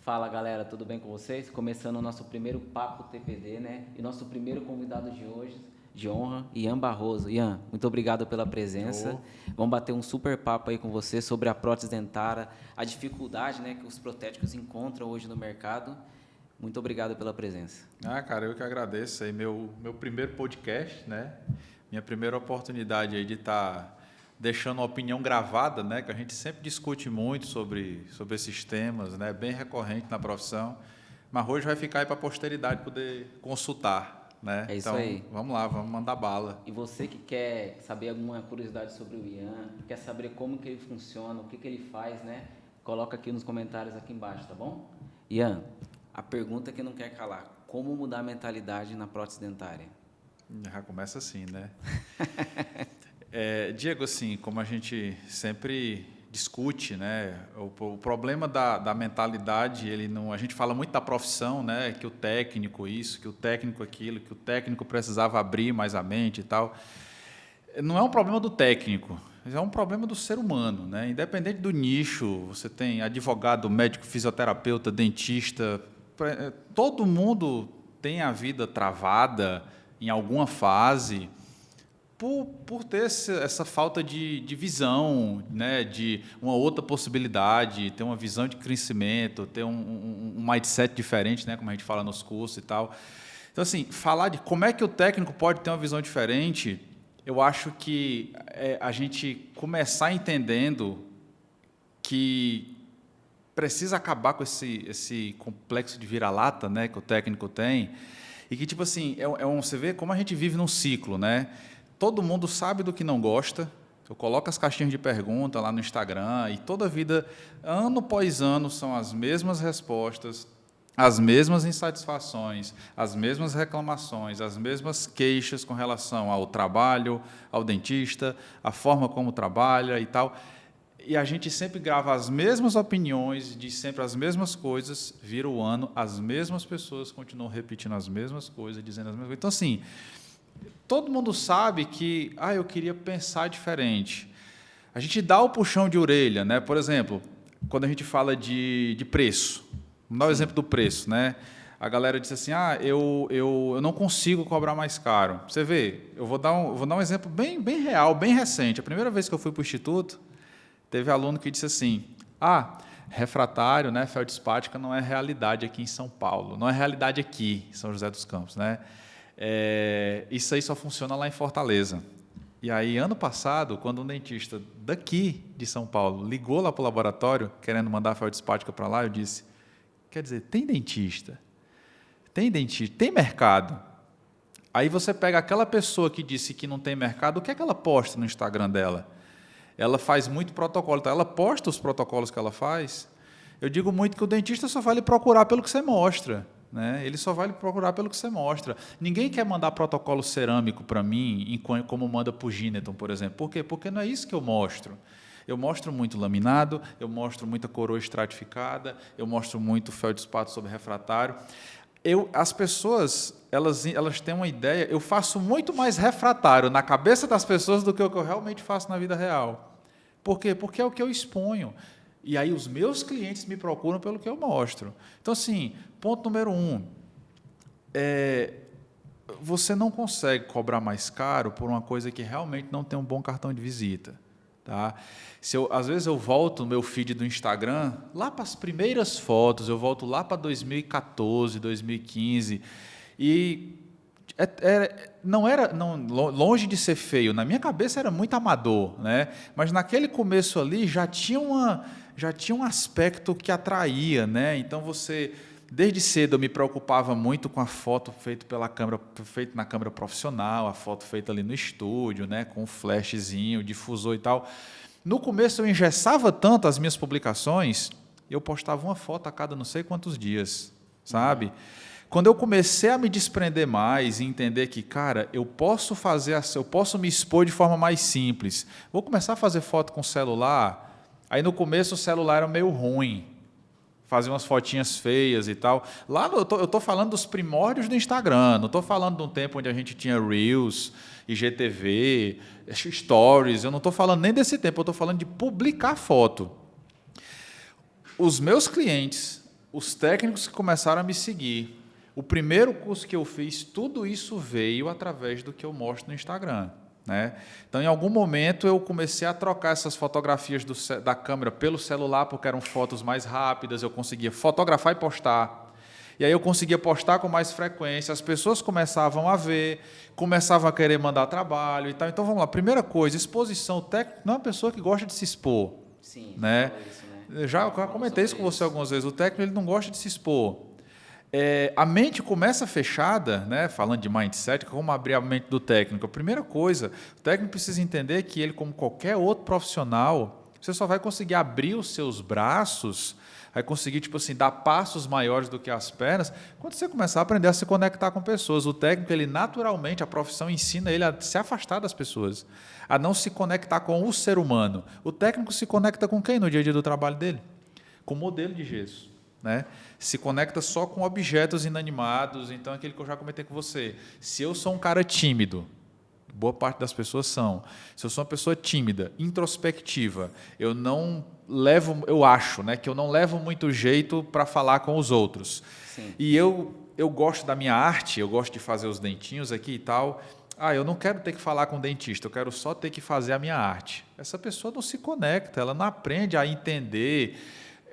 Fala galera, tudo bem com vocês? Começando o nosso primeiro Papo TPD, né? E nosso primeiro convidado de hoje, de honra, Ian Barroso. Ian, muito obrigado pela presença. Vamos bater um super papo aí com você sobre a prótese dentária, a dificuldade, né, que os protéticos encontram hoje no mercado. Muito obrigado pela presença. Cara, eu que agradeço aí, meu primeiro podcast, né? Minha primeira oportunidade aí de estar deixando uma opinião gravada, né? Que a gente sempre discute muito sobre esses temas, né? Bem recorrente na profissão, mas hoje vai ficar aí para a posteridade poder consultar, né? É isso então, aí. Vamos lá, vamos mandar bala. E você que quer saber alguma curiosidade sobre o Ian, quer saber como que ele funciona, o que que ele faz, né? Coloca aqui nos comentários aqui embaixo, tá bom? Ian, a pergunta que não quer calar: como mudar a mentalidade na prótese dentária? Já começa assim, né? Diego, assim, como a gente sempre discute, né? O problema da mentalidade, a gente fala muito da profissão, né? Que o técnico isso, que o técnico aquilo, que o técnico precisava abrir mais a mente e tal. Não é um problema do técnico, é um problema do ser humano, né? Independente do nicho, você tem advogado, médico, fisioterapeuta, dentista, todo mundo tem a vida travada em alguma fase por ter essa falta de visão, né, de uma outra possibilidade, ter uma visão de crescimento, ter um mindset diferente, né, como a gente fala nos cursos e tal. Então, assim, falar de como é que o técnico pode ter uma visão diferente, eu acho que a gente começar entendendo que precisa acabar com esse complexo de vira-lata, né, que o técnico tem, e que, tipo assim, você vê como a gente vive num ciclo, né? Todo mundo sabe do que não gosta. Eu coloco as caixinhas de pergunta lá no Instagram e toda a vida, ano após ano, são as mesmas respostas, as mesmas insatisfações, as mesmas reclamações, as mesmas queixas com relação ao trabalho, ao dentista, a forma como trabalha e tal. E a gente sempre grava as mesmas opiniões, diz sempre as mesmas coisas, vira o ano, as mesmas pessoas continuam repetindo as mesmas coisas, dizendo as mesmas coisas. Então, assim, todo mundo sabe que eu queria pensar diferente. A gente dá o puxão de orelha, né? Por exemplo, quando a gente fala de preço, vamos dar o exemplo do preço, né? A galera diz assim, eu não consigo cobrar mais caro. Você vê, eu vou dar um exemplo bem real, bem recente. A primeira vez que eu fui para o Instituto, teve aluno que disse assim, refratário, né, feldspática não é realidade aqui em São Paulo, não é realidade aqui em São José dos Campos, né? Isso aí só funciona lá em Fortaleza. E aí, ano passado, quando um dentista daqui de São Paulo ligou lá para o laboratório, querendo mandar a feldspática para lá, eu disse, quer dizer, tem dentista, tem mercado. Aí você pega aquela pessoa que disse que não tem mercado, o que é que ela posta no Instagram dela? Ela faz muito protocolo, tá? Ela posta os protocolos que ela faz. Eu digo muito que o dentista só vai lhe procurar pelo que você mostra, né? Ele só vai lhe procurar pelo que você mostra. Ninguém quer mandar protocolo cerâmico para mim, como manda para o Gineton, por exemplo. Por quê? Porque não é isso que eu mostro. Eu mostro muito laminado, eu mostro muita coroa estratificada, eu mostro muito feldespato sobre refratário. As pessoas, elas têm uma ideia, eu faço muito mais refratário na cabeça das pessoas do que o que eu realmente faço na vida real. Por quê? Porque é o que eu exponho. E aí os meus clientes me procuram pelo que eu mostro. Então, assim, ponto número 1, você não consegue cobrar mais caro por uma coisa que realmente não tem um bom cartão de visita. Tá? Às vezes eu volto no meu feed do Instagram, lá para as primeiras fotos, eu volto lá para 2014, 2015, e longe de ser feio, na minha cabeça era muito amador, né? Mas naquele começo ali já tinha um aspecto que atraía, né? Então desde cedo eu me preocupava muito com a foto feita na câmera profissional, a foto feita ali no estúdio, né, com um flashzinho, difusor e tal. No começo eu engessava tanto as minhas publicações, eu postava uma foto a cada não sei quantos dias, sabe? Quando eu comecei a me desprender mais e entender que, cara, eu posso me expor de forma mais simples. Vou começar a fazer foto com celular. Aí no começo o celular era meio ruim, fazer umas fotinhas feias e tal. Lá eu estou falando dos primórdios do Instagram, não estou falando de um tempo onde a gente tinha Reels, IGTV, Stories, eu não estou falando nem desse tempo, eu estou falando de publicar foto. Os meus clientes, os técnicos que começaram a me seguir. O primeiro curso que eu fiz, tudo isso veio através do que eu mostro no Instagram, né? Então, em algum momento, eu comecei a trocar essas fotografias da câmera pelo celular, porque eram fotos mais rápidas, eu conseguia fotografar e postar. E aí eu conseguia postar com mais frequência, as pessoas começavam a ver, começavam a querer mandar trabalho e tal. Então, vamos lá, primeira coisa, exposição. O técnico não é uma pessoa que gosta de se expor. Sim, né? Isso, né? Eu já comentei isso com você algumas vezes. O técnico ele não gosta de se expor. A mente começa fechada, né? Falando de mindset, como abrir a mente do técnico. A primeira coisa, o técnico precisa entender que ele, como qualquer outro profissional, você só vai conseguir abrir os seus braços, vai conseguir, tipo assim, dar passos maiores do que as pernas, quando você começar a aprender a se conectar com pessoas. O técnico, ele naturalmente, a profissão ensina ele a se afastar das pessoas, a não se conectar com o ser humano. O técnico se conecta com quem no dia a dia do trabalho dele? Com o modelo de gesso, né? Se conecta só com objetos inanimados. Então, aquele que eu já comentei com você. Se eu sou um cara tímido, boa parte das pessoas são. Se eu sou uma pessoa tímida, introspectiva, eu acho, né, que eu não levo muito jeito para falar com os outros. Sim. E eu gosto da minha arte, eu gosto de fazer os dentinhos aqui e tal. Eu não quero ter que falar com o dentista, eu quero só ter que fazer a minha arte. Essa pessoa não se conecta, ela não aprende a entender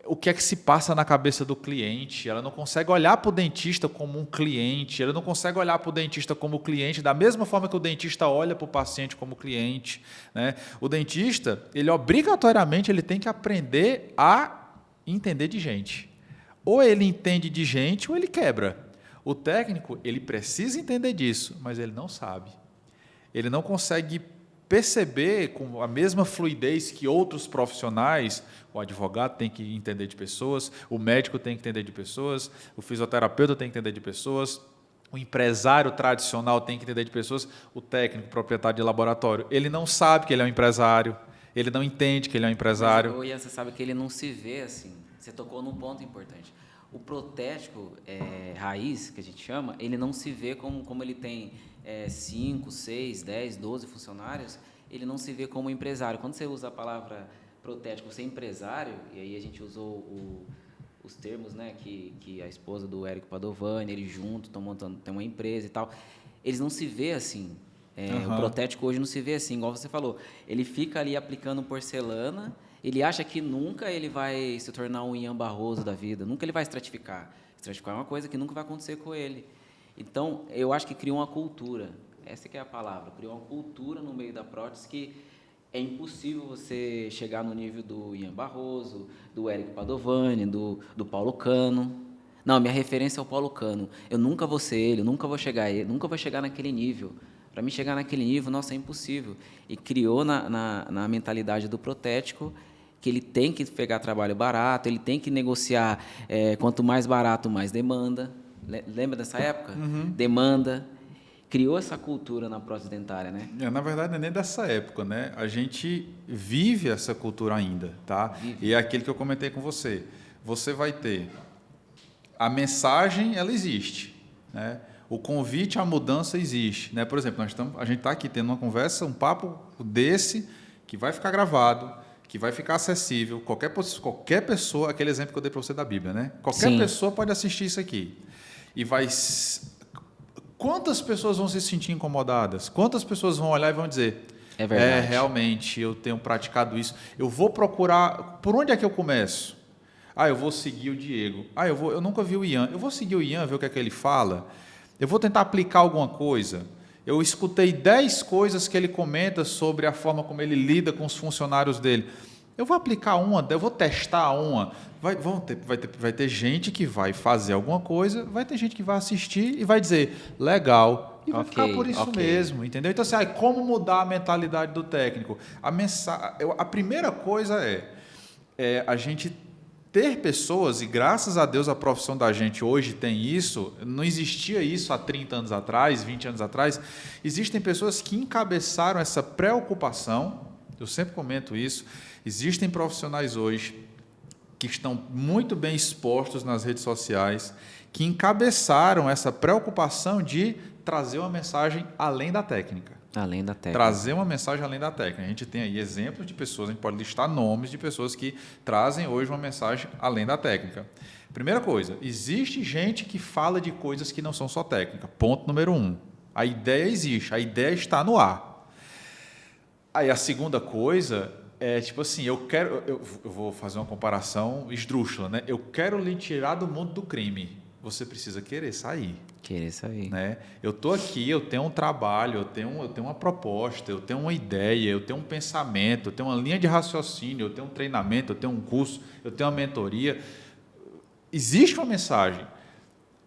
o que é que se passa na cabeça do cliente, ela não consegue olhar para o dentista como um cliente, ela não consegue olhar para o dentista como cliente, da mesma forma que o dentista olha para o paciente como cliente, né? O dentista, ele obrigatoriamente ele tem que aprender a entender de gente. Ou ele entende de gente ou ele quebra. O técnico, ele precisa entender disso, mas ele não sabe. Ele não consegue perceber com a mesma fluidez que outros profissionais. O advogado tem que entender de pessoas, o médico tem que entender de pessoas, o fisioterapeuta tem que entender de pessoas, o empresário tradicional tem que entender de pessoas, o técnico, proprietário de laboratório, ele não sabe que ele é um empresário, ele não entende que ele é um empresário. Mas, Ian, você sabe que ele não se vê assim. Você tocou num ponto importante. O protético raiz, que a gente chama, ele não se vê como ele tem 5, 6, 10, 12 funcionários, ele não se vê como empresário. Quando você usa a palavra protético, você é empresário, e aí a gente usou os termos, né, que a esposa do Érico Padovani, eles juntos estão montando, tem uma empresa e tal, eles não se vê assim. O protético hoje não se vê assim, igual você falou. Ele fica ali aplicando porcelana, ele acha que nunca ele vai se tornar um Ian Barroso da vida, nunca ele vai estratificar. Estratificar é uma coisa que nunca vai acontecer com ele. Então, eu acho que criou uma cultura, essa que é a palavra, criou uma cultura no meio da prótese que é impossível você chegar no nível do Ian Barroso, do Érico Padovani, do Paulo Cano. Não, minha referência é o Paulo Cano. Eu nunca vou ser ele, nunca vou chegar naquele nível. Para mim chegar naquele nível, nossa, é impossível. E criou na mentalidade do protético que ele tem que pegar trabalho barato, ele tem que negociar, quanto mais barato, mais demanda. Lembra dessa época? Uhum. Demanda. Criou essa cultura na prótese dentária, né? Na verdade, não é nem dessa época, né? A gente vive essa cultura ainda, tá? Vive. E é aquilo que eu comentei com você. Você vai ter... A mensagem, ela existe, né? O convite à mudança existe, né? Por exemplo, a gente está aqui tendo uma conversa, um papo desse, que vai ficar gravado, que vai ficar acessível. Qualquer pessoa, aquele exemplo que eu dei para você da Bíblia, né? Qualquer Sim. pessoa pode assistir isso aqui. E vai... Quantas pessoas vão se sentir incomodadas? Quantas pessoas vão olhar e vão dizer... É verdade. Realmente, eu tenho praticado isso. Eu vou procurar... Por onde é que eu começo? Eu vou seguir o Diego. Eu nunca vi o Ian. Eu vou seguir o Ian, ver o que é que ele fala. Eu vou tentar aplicar alguma coisa. Eu escutei 10 coisas que ele comenta sobre a forma como ele lida com os funcionários dele. Eu vou aplicar uma, eu vou testar uma. Vai ter gente que vai fazer alguma coisa, vai ter gente que vai assistir e vai dizer, legal, e vai ficar por isso mesmo, entendeu? Então, assim, como mudar a mentalidade do técnico? A primeira coisa é a gente ter pessoas, e graças a Deus a profissão da gente hoje tem isso, não existia isso há 30 anos atrás, 20 anos atrás, existem pessoas que encabeçaram essa preocupação, eu sempre comento isso, existem profissionais hoje que estão muito bem expostos nas redes sociais, que encabeçaram essa preocupação de trazer uma mensagem além da técnica. Além da técnica. Trazer uma mensagem além da técnica. A gente tem aí exemplos de pessoas, a gente pode listar nomes de pessoas que trazem hoje uma mensagem além da técnica. Primeira coisa, existe gente que fala de coisas que não são só técnica. Ponto número 1. A ideia existe, a ideia está no ar. Aí a segunda coisa é tipo assim, eu vou fazer uma comparação esdrúxula, né? Eu quero lhe tirar do mundo do crime. Você precisa querer sair. Querer sair. Né? Eu estou aqui, eu tenho um trabalho, eu tenho uma proposta, eu tenho uma ideia, eu tenho um pensamento, eu tenho uma linha de raciocínio, eu tenho um treinamento, eu tenho um curso, eu tenho uma mentoria. Existe uma mensagem.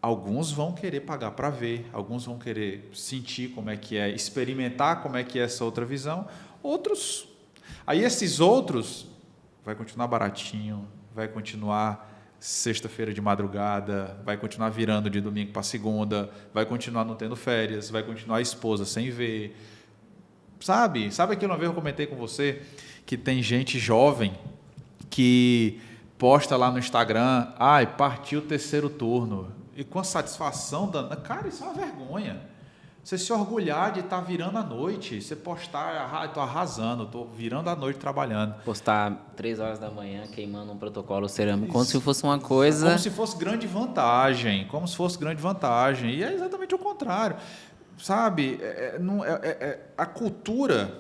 Alguns vão querer pagar para ver, alguns vão querer sentir como é que é, experimentar como é que é essa outra visão. Outros... Aí esses outros vai continuar baratinho, vai continuar sexta-feira de madrugada, vai continuar virando de domingo para segunda, vai continuar não tendo férias, vai continuar a esposa sem ver. Sabe aquilo uma vez eu comentei com você, que tem gente jovem que posta lá no Instagram, partiu o terceiro turno, e com a satisfação, cara, isso é uma vergonha. Você se orgulhar de estar virando a noite, você postar, estou arrasando, estou virando a noite trabalhando. Postar 3 horas da manhã queimando um protocolo cerâmico, como se fosse uma coisa... Como se fosse grande vantagem, E é exatamente o contrário. Sabe, a cultura,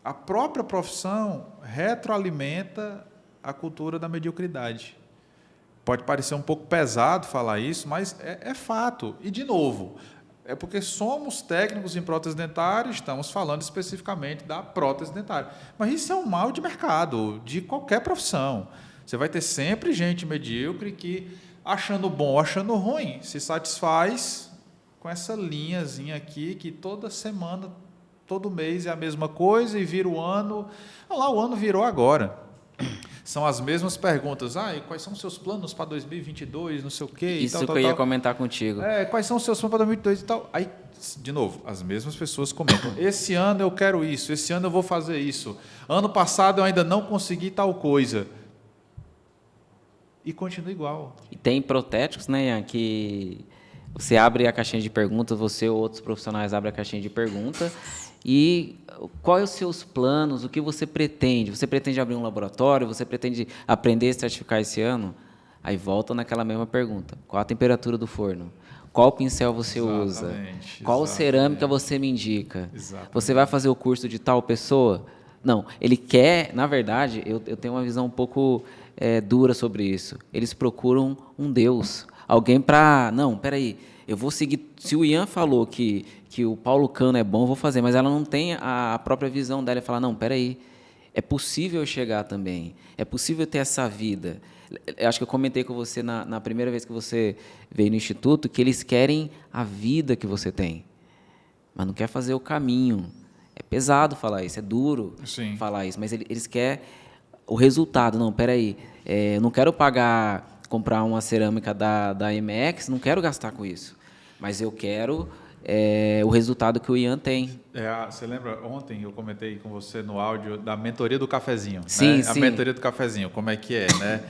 a própria profissão retroalimenta a cultura da mediocridade. Pode parecer um pouco pesado falar isso, mas é fato. E, de novo... É porque somos técnicos em prótese dentária, estamos falando especificamente da prótese dentária. Mas isso é um mal de mercado, de qualquer profissão. Você vai ter sempre gente medíocre que, achando bom ou achando ruim, se satisfaz com essa linhazinha aqui, que toda semana, todo mês é a mesma coisa e vira o ano. Olha lá, o ano virou agora. São as mesmas perguntas. E quais são os seus planos para 2022, não sei o quê? Isso que eu ia comentar contigo. Quais são os seus planos para 2022 e tal? Aí, de novo, as mesmas pessoas comentam. Esse ano eu quero isso, esse ano eu vou fazer isso. Ano passado eu ainda não consegui tal coisa. E continua igual. E tem protéticos, né, Ian, que você abre a caixinha de perguntas, você ou outros profissionais abrem a caixinha de perguntas. E quais os seus planos, o que você pretende? Você pretende abrir um laboratório? Você pretende aprender a certificar esse ano? Aí volta naquela mesma pergunta. Qual a temperatura do forno? Qual pincel você usa? Qual cerâmica você me indica? Exatamente. Você vai fazer o curso de tal pessoa? Não, ele quer... Na verdade, eu tenho uma visão um pouco dura sobre isso. Eles procuram um Deus. Alguém para... Não, peraí. Eu vou seguir... Se o Ian falou que o Paulo Cano é bom, eu vou fazer, mas ela não tem a própria visão dela e falar, não, peraí, é possível chegar também, é possível ter essa vida. Eu acho que eu comentei com você na primeira vez que você veio no Instituto, que eles querem a vida que você tem, mas não quer fazer o caminho. É pesado falar isso, é duro falar isso, mas eles querem o resultado. Não, peraí, eu não quero comprar uma cerâmica da MX, não quero gastar com isso, mas eu quero... o resultado que o Ian tem. Você lembra, ontem eu comentei com você no áudio da mentoria do cafezinho. Sim, né? sim. A mentoria do cafezinho, como é que é, né?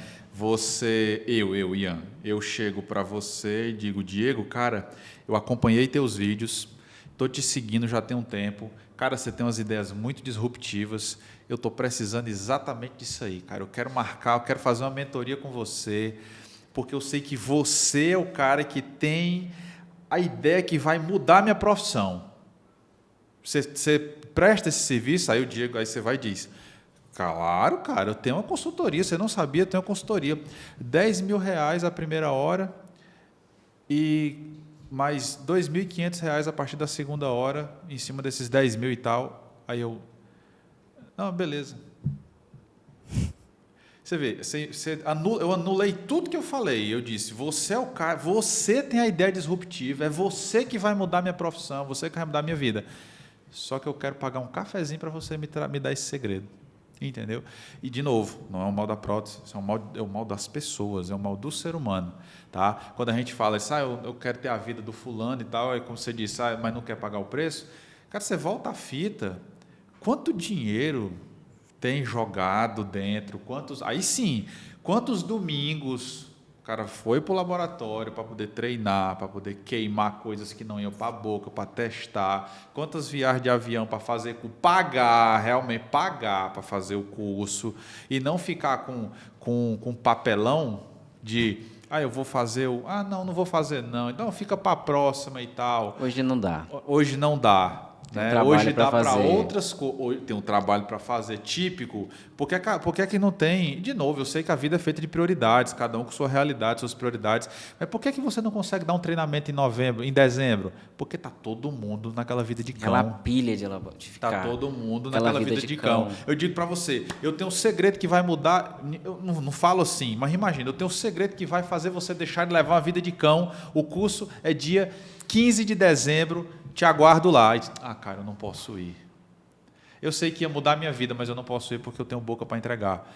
Ian, eu chego para você e digo, Diego, cara, eu acompanhei teus vídeos, estou te seguindo já tem um tempo, cara, você tem umas ideias muito disruptivas, eu estou precisando exatamente disso aí, cara, eu quero fazer uma mentoria com você, porque eu sei que você é o cara que tem... a ideia que vai mudar a minha profissão. Você presta esse serviço, aí o Diego, aí você vai e diz, claro, cara, eu tenho uma consultoria, você não sabia, eu tenho uma consultoria, R$10.000 a primeira hora e mais R$2.500 a partir da segunda hora, em cima desses 10.000 e tal. Aí eu, não, beleza. Você vê, eu anulei tudo que eu falei. Eu disse, você é o cara, você tem a ideia disruptiva, é você que vai mudar minha profissão, você que vai mudar minha vida. Só que eu quero pagar um cafezinho para você me dar esse segredo. Entendeu? E, de novo, não é o mal da prótese, é o mal das pessoas, é o mal do ser humano. Tá? Quando a gente fala isso, eu quero ter a vida do fulano e tal, é como você disse, mas não quer pagar o preço. Cara, você volta a fita, quanto dinheiro tem jogado dentro, quantos domingos, cara foi para o laboratório para poder treinar, para poder queimar coisas que não iam para a boca, para testar. Quantas viagens de avião para fazer, realmente pagar para fazer o curso. E não ficar com papelão de, eu vou fazer não vou fazer não. Então fica para a próxima e tal. Hoje não dá. Hoje não dá. Né? Hoje dá para outras coisas. Tem um trabalho para fazer típico. Por que é que não tem? De novo, eu sei que a vida é feita de prioridades, cada um com sua realidade, suas prioridades. Mas por que você não consegue dar um treinamento em dezembro? Porque está todo mundo naquela vida de cão. Aquela pilha de ficar. Está todo mundo naquela vida de cão. Eu digo para você, eu tenho um segredo que vai mudar. Eu não falo assim, mas imagina, eu tenho um segredo que vai fazer você deixar de levar uma vida de cão. O curso é dia 15 de dezembro. Te aguardo lá. E, cara, eu não posso ir. Eu sei que ia mudar a minha vida, mas eu não posso ir porque eu tenho boca para entregar.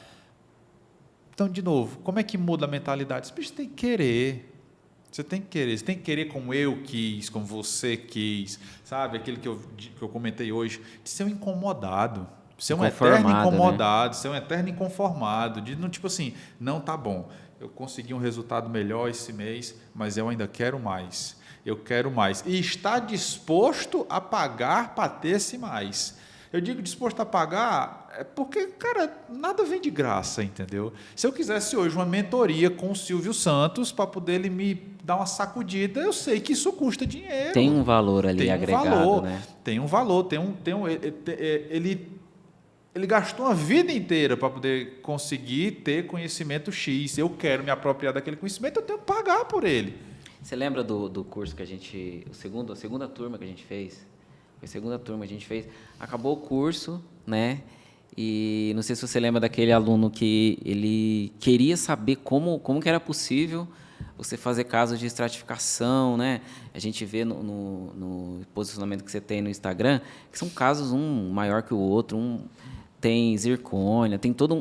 Então, de novo, como é que muda a mentalidade? Você tem que querer. Você tem que querer. Você tem que querer como eu quis, como você quis. Sabe? Aquele que eu comentei hoje. De ser um incomodado. Ser um eterno incomodado. Né? Ser um eterno inconformado. De, tipo assim, não tá bom. Eu consegui um resultado melhor esse mês, mas eu ainda quero mais. Eu quero mais. E está disposto a pagar para ter esse mais. Eu digo disposto a pagar porque, cara, nada vem de graça, entendeu? Se eu quisesse hoje uma mentoria com o Silvio Santos para poder ele me dar uma sacudida, eu sei que isso custa dinheiro. Tem um valor ali agregado, né? Tem um valor. Ele gastou a vida inteira para poder conseguir ter conhecimento X. Eu quero me apropriar daquele conhecimento, eu tenho que pagar por ele. Você lembra do curso que a gente... A segunda turma que a gente fez? Foi a segunda turma que a gente fez. Acabou o curso, né? E não sei se você lembra daquele aluno que ele queria saber como que era possível você fazer casos de estratificação, né? A gente vê no posicionamento que você tem no Instagram, que são casos um maior que o outro, tem zircônia, tem todo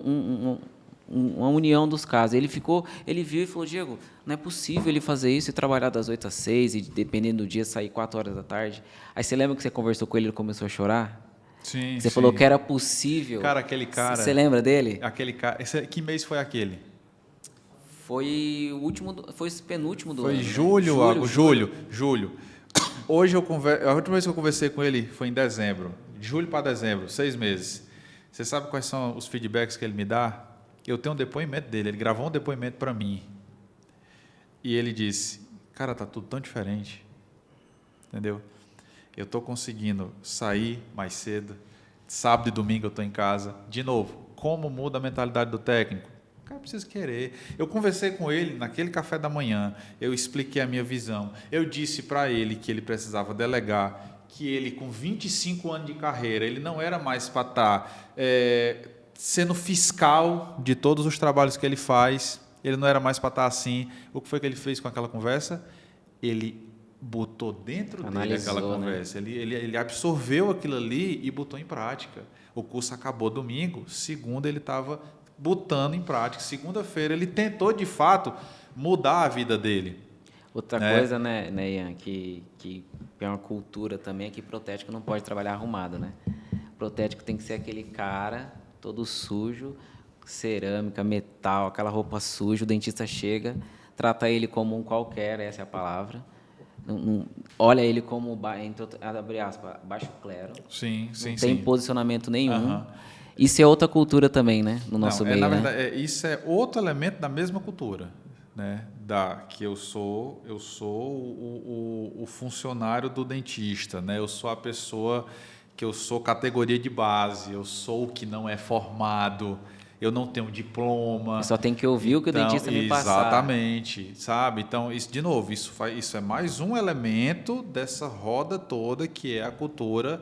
uma união dos casos. Ele viu e falou, Diego, não é possível ele fazer isso e trabalhar das 8 às 6 e, dependendo do dia, sair 4 horas da tarde. Aí você lembra que você conversou com ele e ele começou a chorar? Sim, Você falou que era possível. Cara, aquele cara... Você lembra dele? Aquele cara... Que mês foi aquele? Foi o penúltimo do ano. Foi julho. Hoje a última vez que eu conversei com ele foi em dezembro. De julho para dezembro, 6 meses. Você sabe quais são os feedbacks que ele me dá? Eu tenho um depoimento dele, ele gravou um depoimento para mim. E ele disse, cara, tá tudo tão diferente. Entendeu? Eu estou conseguindo sair mais cedo. Sábado e domingo eu estou em casa. De novo, como muda a mentalidade do técnico? O cara precisa querer. Eu conversei com ele naquele café da manhã, eu expliquei a minha visão. Eu disse para ele que ele precisava delegar, que ele com 25 anos de carreira, ele não era mais para estar... sendo fiscal de todos os trabalhos que ele faz, ele não era mais para estar assim. O que foi que ele fez com aquela conversa? Ele botou dentro dele aquela conversa, né? Ele absorveu aquilo ali e botou em prática. O curso acabou domingo, segunda ele estava botando em prática, segunda-feira ele tentou de fato mudar a vida dele. Outra coisa, né, Ian, que é uma cultura também, é que protético não pode trabalhar arrumado, né? Protético tem que ser aquele cara todo sujo, cerâmica, metal, aquela roupa suja, o dentista chega, trata ele como um qualquer, essa é a palavra, olha ele como, abre aspas, baixo clero, não tem posicionamento nenhum. Uhum. Isso é outra cultura também, né, no nosso meio, na né? verdade, isso é outro elemento da mesma cultura, né? Que eu sou o funcionário do dentista, né? Eu sou a pessoa que eu sou categoria de base, eu sou o que não é formado, eu não tenho diploma. Eu só tem que ouvir o que o dentista me passar. Exatamente, sabe? Então, isso, de novo, isso é mais um elemento dessa roda toda que é a cultura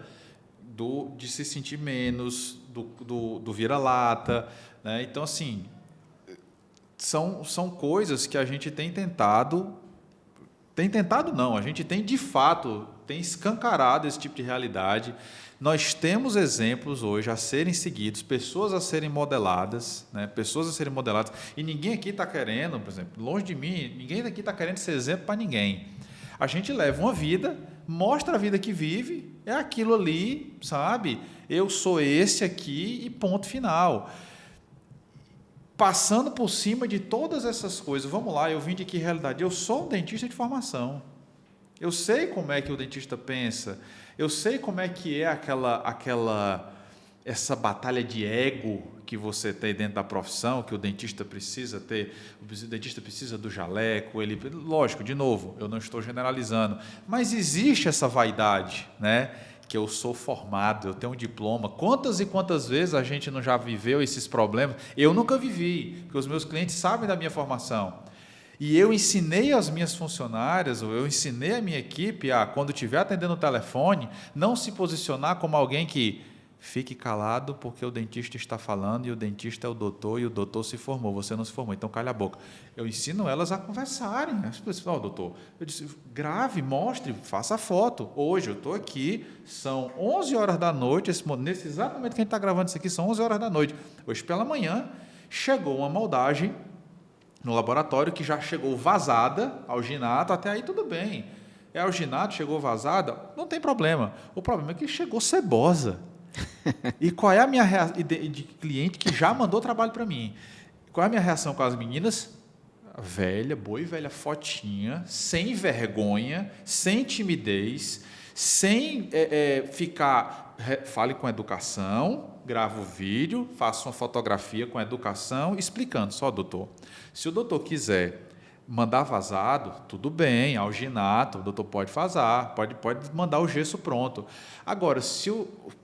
de se sentir menos, do vira-lata, né? Então, assim, são coisas que a gente tem tentado não, a gente tem de fato, tem escancarado esse tipo de realidade. Nós temos exemplos hoje a serem seguidos, pessoas a serem modeladas, né? E ninguém aqui está querendo, por exemplo, longe de mim, ninguém aqui está querendo ser exemplo para ninguém. A gente leva uma vida, mostra a vida que vive, é aquilo ali, sabe? Eu sou esse aqui e ponto final. passando por cima de todas essas coisas. Vamos lá, eu vim de que realidade? Eu sou um dentista de formação. Eu sei como é que o dentista pensa. Eu sei como é que é essa batalha de ego que você tem dentro da profissão, que o dentista precisa ter. O dentista precisa do jaleco. Lógico, de novo, eu não estou generalizando, mas existe essa vaidade, né? Que eu sou formado, eu tenho um diploma. Quantas e quantas vezes a gente não já viveu esses problemas? Eu nunca vivi, porque os meus clientes sabem da minha formação. E eu ensinei as minhas funcionárias, ou eu ensinei a minha equipe a, quando estiver atendendo o telefone, não se posicionar como alguém que fique calado porque o dentista está falando e o dentista é o doutor e o doutor se formou, você não se formou, então calha a boca. Eu ensino elas a conversarem. Doutor, eu disse, grave, mostre, faça foto. Hoje eu estou aqui, são 11 horas da noite, nesse exato momento que a gente está gravando isso aqui, são 11 horas da noite. Hoje pela manhã chegou uma moldagem no laboratório que já chegou vazada, alginato, até aí tudo bem. É alginato, chegou vazada, não tem problema. O problema é que chegou cebosa. E qual é a minha reação de cliente que já mandou trabalho para mim? Qual é a minha reação com as meninas? Velha, boa e velha fotinha, sem vergonha, sem timidez, sem ficar... Fale com educação, grava o vídeo, faça uma fotografia com educação, explicando. Só, doutor, se o doutor quiser mandar vazado, tudo bem, alginato, o doutor pode vazar, pode mandar o gesso pronto. Agora,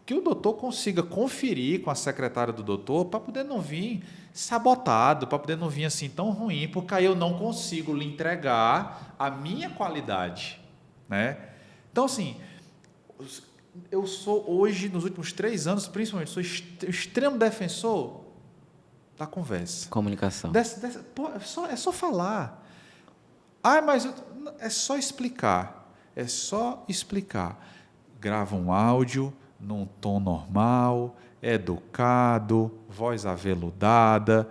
que o doutor consiga conferir com a secretária do doutor para poder não vir sabotado, para poder não vir assim tão ruim, porque aí eu não consigo lhe entregar a minha qualidade, né? Então, assim, eu sou hoje, nos últimos 3 anos, principalmente, sou extremo defensor da conversa. Comunicação. É só falar. Mas é só explicar. É só explicar. Grava um áudio num tom normal, educado, voz aveludada.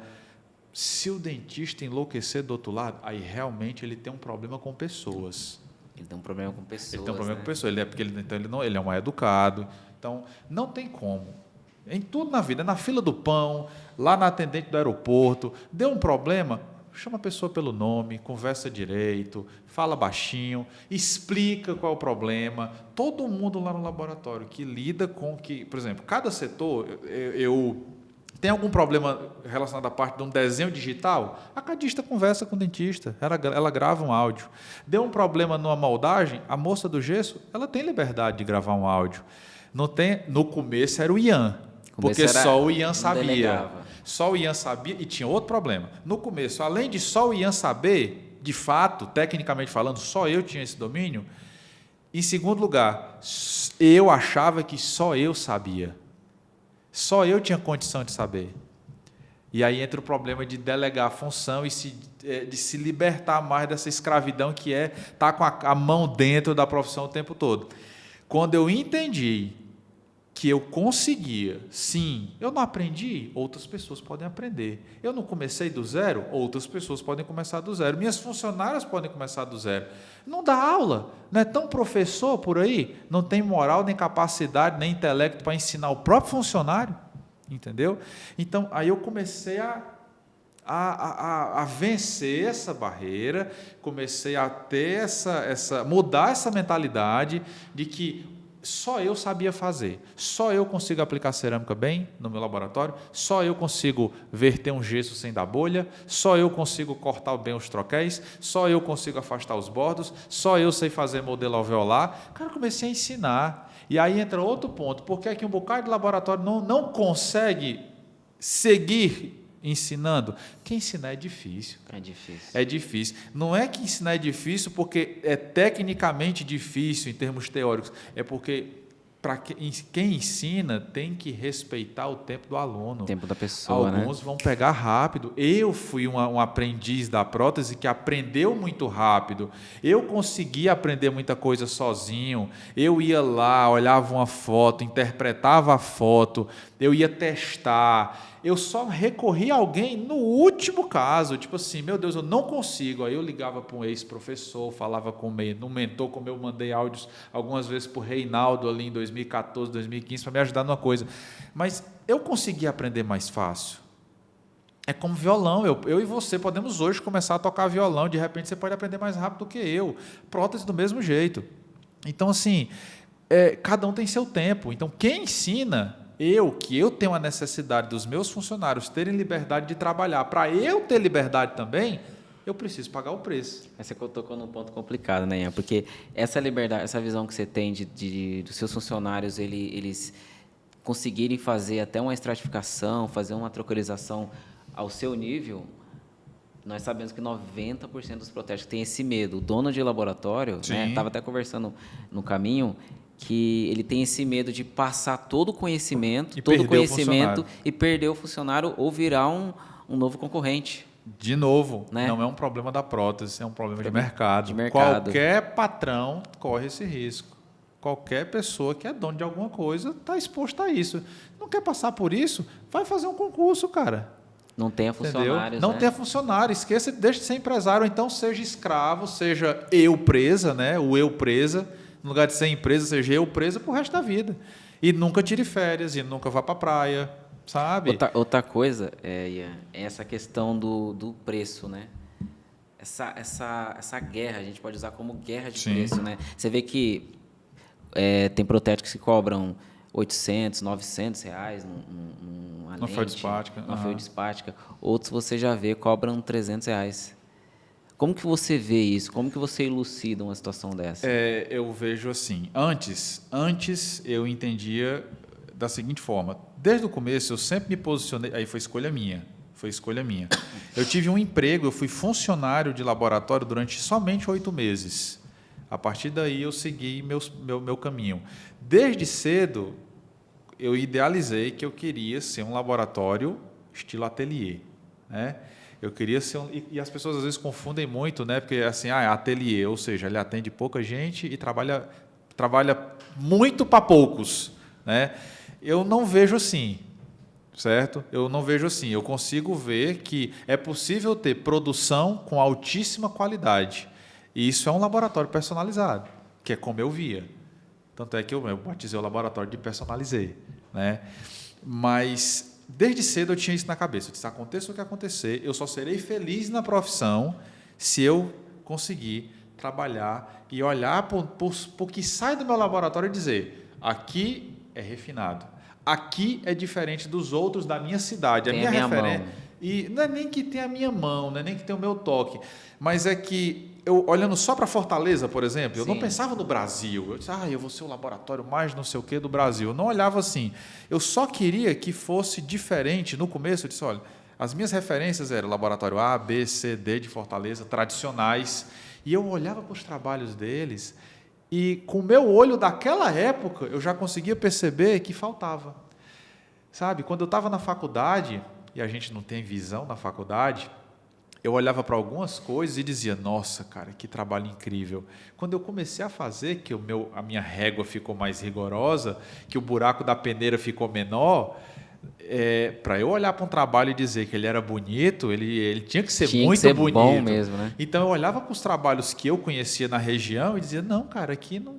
Se o dentista enlouquecer do outro lado, aí realmente ele tem um problema com pessoas. Ele tem um problema com pessoas. Ele tem um problema com pessoas. Ele é um educado. Então, não tem como. Em tudo na vida, na fila do pão, lá na atendente do aeroporto, deu um problema, chama a pessoa pelo nome, conversa direito, fala baixinho, explica qual é o problema. Todo mundo lá no laboratório que lida com que, por exemplo, cada setor, tem algum problema relacionado à parte de um desenho digital? A cadista conversa com o dentista, ela grava um áudio. Deu um problema numa moldagem, a moça do gesso, ela tem liberdade de gravar um áudio. No começo era o Ian, porque só o Ian sabia. Só o Ian sabia e tinha outro problema. No começo, além de só o Ian saber, de fato, tecnicamente falando, só eu tinha esse domínio. Em segundo lugar, eu achava que só eu sabia. Só eu tinha condição de saber. E aí entra o problema de delegar a função e de se libertar mais dessa escravidão que é estar com a mão dentro da profissão o tempo todo. Quando eu entendi que eu conseguia, sim, eu não aprendi, outras pessoas podem aprender. Eu não comecei do zero, outras pessoas podem começar do zero. Minhas funcionárias podem começar do zero. Não dá aula, não é tão professor por aí, não tem moral, nem capacidade, nem intelecto para ensinar o próprio funcionário, entendeu? Então, aí eu comecei a vencer essa barreira, comecei a ter mudar essa mentalidade de que só eu sabia fazer, só eu consigo aplicar cerâmica bem no meu laboratório, só eu consigo verter um gesso sem dar bolha, só eu consigo cortar bem os troquéis, só eu consigo afastar os bordos, só eu sei fazer modelo alveolar. Cara, comecei a ensinar. E aí entra outro ponto, porque é que um bocado de laboratório não consegue seguir ensinando? Porque ensinar é difícil. É difícil. É difícil. Não é que ensinar é difícil porque é tecnicamente difícil em termos teóricos. É porque quem ensina tem que respeitar o tempo do aluno. O tempo da pessoa, Alguns vão pegar rápido. Eu fui um aprendiz da prótese que aprendeu muito rápido. Eu consegui aprender muita coisa sozinho. Eu ia lá, olhava uma foto, interpretava a foto, eu ia testar. Eu só recorri a alguém no último caso, tipo assim, meu Deus, eu não consigo. Aí eu ligava para um ex-professor, falava com um mentor, como eu mandei áudios algumas vezes para o Reinaldo ali em 2014, 2015, para me ajudar numa coisa. Mas eu consegui aprender mais fácil. É como violão. Eu e você podemos hoje começar a tocar violão. De repente, você pode aprender mais rápido do que eu. Prótese do mesmo jeito. Então, assim, cada um tem seu tempo. Então, quem ensina, que eu tenho a necessidade dos meus funcionários terem liberdade de trabalhar, para eu ter liberdade também, eu preciso pagar o preço. Mas você tocou num ponto complicado, né, Ian? Porque essa liberdade, essa visão que você tem dos seus funcionários, eles conseguirem fazer até uma estratificação, fazer uma trocorização ao seu nível, nós sabemos que 90% dos protestos têm esse medo. O dono de laboratório, né, estava até conversando no caminho, que ele tem esse medo de passar todo o conhecimento, e perder o funcionário ou virar um novo concorrente. De novo, né? Não é um problema da prótese, é um problema de mercado. De mercado. Qualquer patrão corre esse risco. Qualquer pessoa que é dono de alguma coisa está exposta a isso. Não quer passar por isso? Vai fazer um concurso, cara. Não tenha funcionários. Não tenha funcionário, esqueça, deixe de ser empresário, ou então seja escravo, seja eu presa, né? O eu presa, no lugar de ser empresa, seja eu presa pro resto da vida. E nunca tire férias, e nunca vá para a praia, sabe? Outra coisa, Ian, é essa questão do preço, né? Essa guerra, a gente pode usar como guerra de preço, né? Você vê que tem protéticos que cobram 800, 900 reais numa lente, uma feldspática. Outros você já vê cobram 300 reais. Como que você vê isso? Como que você elucida uma situação dessa? Eu vejo assim, antes eu entendia da seguinte forma, desde o começo eu sempre me posicionei, aí foi escolha minha. Eu tive um emprego, eu fui funcionário de laboratório durante somente 8 meses. A partir daí eu segui meu caminho. Desde cedo, eu idealizei que eu queria ser um laboratório estilo ateliê, né? Eu queria ser e as pessoas às vezes confundem muito, né? Porque assim, ateliê, ou seja, ele atende pouca gente e trabalha muito para poucos, né? Eu não vejo assim, certo? Eu não vejo assim. Eu consigo ver que é possível ter produção com altíssima qualidade. E isso é um laboratório personalizado, que é como eu via. Tanto é que eu batizei o laboratório de personalizei, né? Mas desde cedo eu tinha isso na cabeça. Eu disse, aconteça o que acontecer, eu só serei feliz na profissão se eu conseguir trabalhar e olhar para o que sai do meu laboratório e dizer, aqui é refinado, aqui é diferente dos outros da minha cidade, tem a minha referência. Mão. E não é nem que tenha a minha mão, não é nem que tenha o meu toque, mas é que eu, olhando só para Fortaleza, por exemplo, eu não pensava no Brasil. Eu disse, eu vou ser o laboratório mais não sei o que do Brasil. Eu não olhava assim. Eu só queria que fosse diferente. No começo, eu disse, olha, as minhas referências eram laboratório A, B, C, D de Fortaleza, tradicionais. E eu olhava para os trabalhos deles e, com o meu olho daquela época, eu já conseguia perceber que faltava. Sabe, quando eu estava na faculdade, e a gente não tem visão na faculdade, eu olhava para algumas coisas e dizia, nossa, cara, que trabalho incrível. Quando eu comecei a fazer, que a minha régua ficou mais rigorosa, que o buraco da peneira ficou menor, para eu olhar para um trabalho e dizer que ele era bonito, ele tinha que ser muito bonito. Bom mesmo, né? Então eu olhava para os trabalhos que eu conhecia na região e dizia, não, cara, aqui não,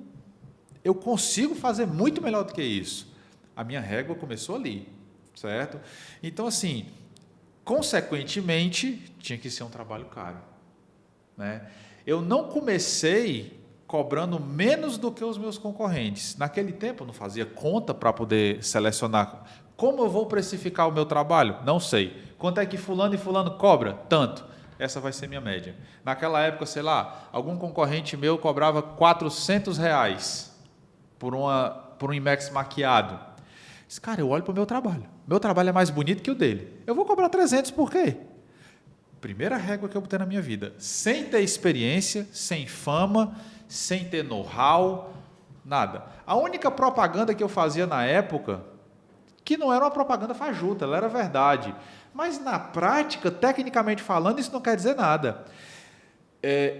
eu consigo fazer muito melhor do que isso. A minha régua começou ali, certo? Então, assim, consequentemente, tinha que ser um trabalho caro, né? Eu não comecei cobrando menos do que os meus concorrentes. Naquele tempo, eu não fazia conta para poder selecionar. Como eu vou precificar o meu trabalho? Não sei. Quanto é que fulano e fulano cobra? Tanto. Essa vai ser minha média. Naquela época, sei lá, algum concorrente meu cobrava R$400 por um IMEX maquiado. Disse, cara, eu olho para o meu trabalho. Meu trabalho é mais bonito que o dele. Eu vou cobrar 300 por quê? Primeira régua que eu botei na minha vida. Sem ter experiência, sem fama, sem ter know-how, nada. A única propaganda que eu fazia na época, que não era uma propaganda fajuta, ela era verdade. Mas na prática, tecnicamente falando, isso não quer dizer nada.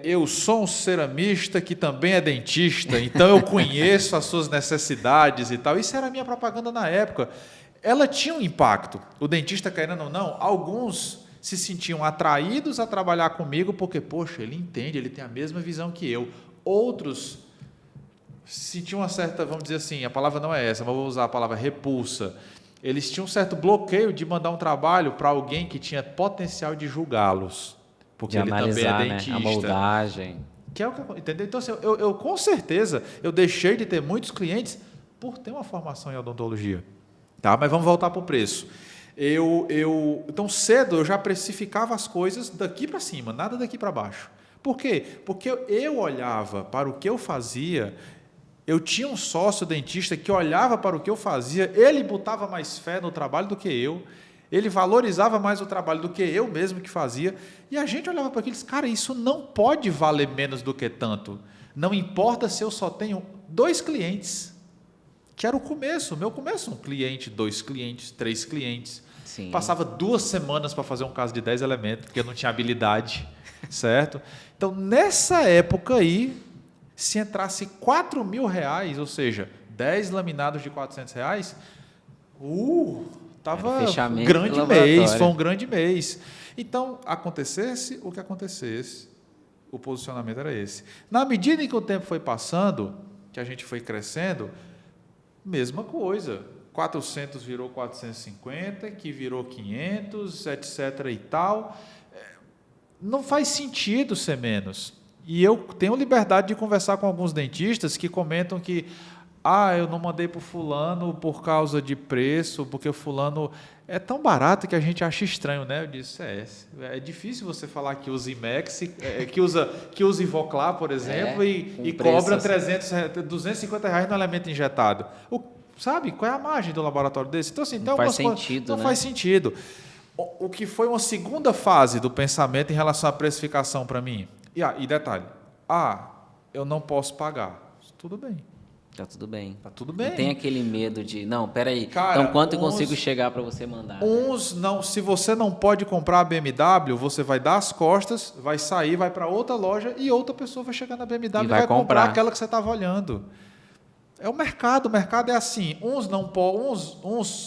Eu sou um ceramista que também é dentista, então eu conheço as suas necessidades e tal. Isso era a minha propaganda na época. Ela tinha um impacto. O dentista, querendo ou não, alguns se sentiam atraídos a trabalhar comigo porque, poxa, ele entende, ele tem a mesma visão que eu. Outros sentiam uma certa, vamos dizer assim, a palavra não é essa, mas vou usar a palavra repulsa. eles tinham um certo bloqueio de mandar um trabalho para alguém que tinha potencial de julgá-los. Porque de ele analisar, também é dentista. Né? A moldagem. Que é o que, entendeu? Então, assim, eu com certeza, eu deixei de ter muitos clientes por ter uma formação em odontologia. Tá? Mas vamos voltar para o preço. Então, cedo, eu já precificava as coisas daqui para cima, nada daqui para baixo. Por quê? Porque eu olhava para o que eu fazia, eu tinha um sócio dentista que olhava para o que eu fazia, ele botava mais fé no trabalho do que eu, ele valorizava mais o trabalho do que eu mesmo que fazia, e a gente olhava para aquilo e disse, cara, isso não pode valer menos do que tanto. Não importa se eu só tenho 2 clientes, que era o começo, o meu começo, 1 cliente, 2 clientes, 3 clientes. Sim. Passava 2 semanas para fazer um caso de 10 elementos, porque eu não tinha habilidade, certo? Então, nessa época aí, se entrasse R$4.000, ou seja, 10 laminados de R$400, estava um grande mês, foi um grande mês. Então, acontecesse o que acontecesse, o posicionamento era esse. Na medida em que o tempo foi passando, que a gente foi crescendo, mesma coisa. 400 virou 450, que virou 500, etc. e tal. Não faz sentido ser menos. E eu tenho liberdade de conversar com alguns dentistas que comentam que eu não mandei para o fulano por causa de preço, porque o fulano é tão barato que a gente acha estranho, né? Eu disse, é difícil você falar que usa IMEX, que usa Ivoclar, por exemplo, e cobra assim. R$250 no elemento injetado. Sabe? Qual é a margem do laboratório desse? Então, assim, não faz sentido, não faz sentido. O que foi uma segunda fase do pensamento em relação à precificação para mim. E detalhe, eu não posso pagar. Tudo bem. Tá tudo bem. Tá tudo bem. Não tem aquele medo de, não, peraí, cara, então quanto eu consigo chegar para você mandar? Não, se você não pode comprar a BMW, você vai dar as costas, vai sair, vai para outra loja e outra pessoa vai chegar na BMW e vai comprar aquela que você estava olhando. É o mercado é assim, uns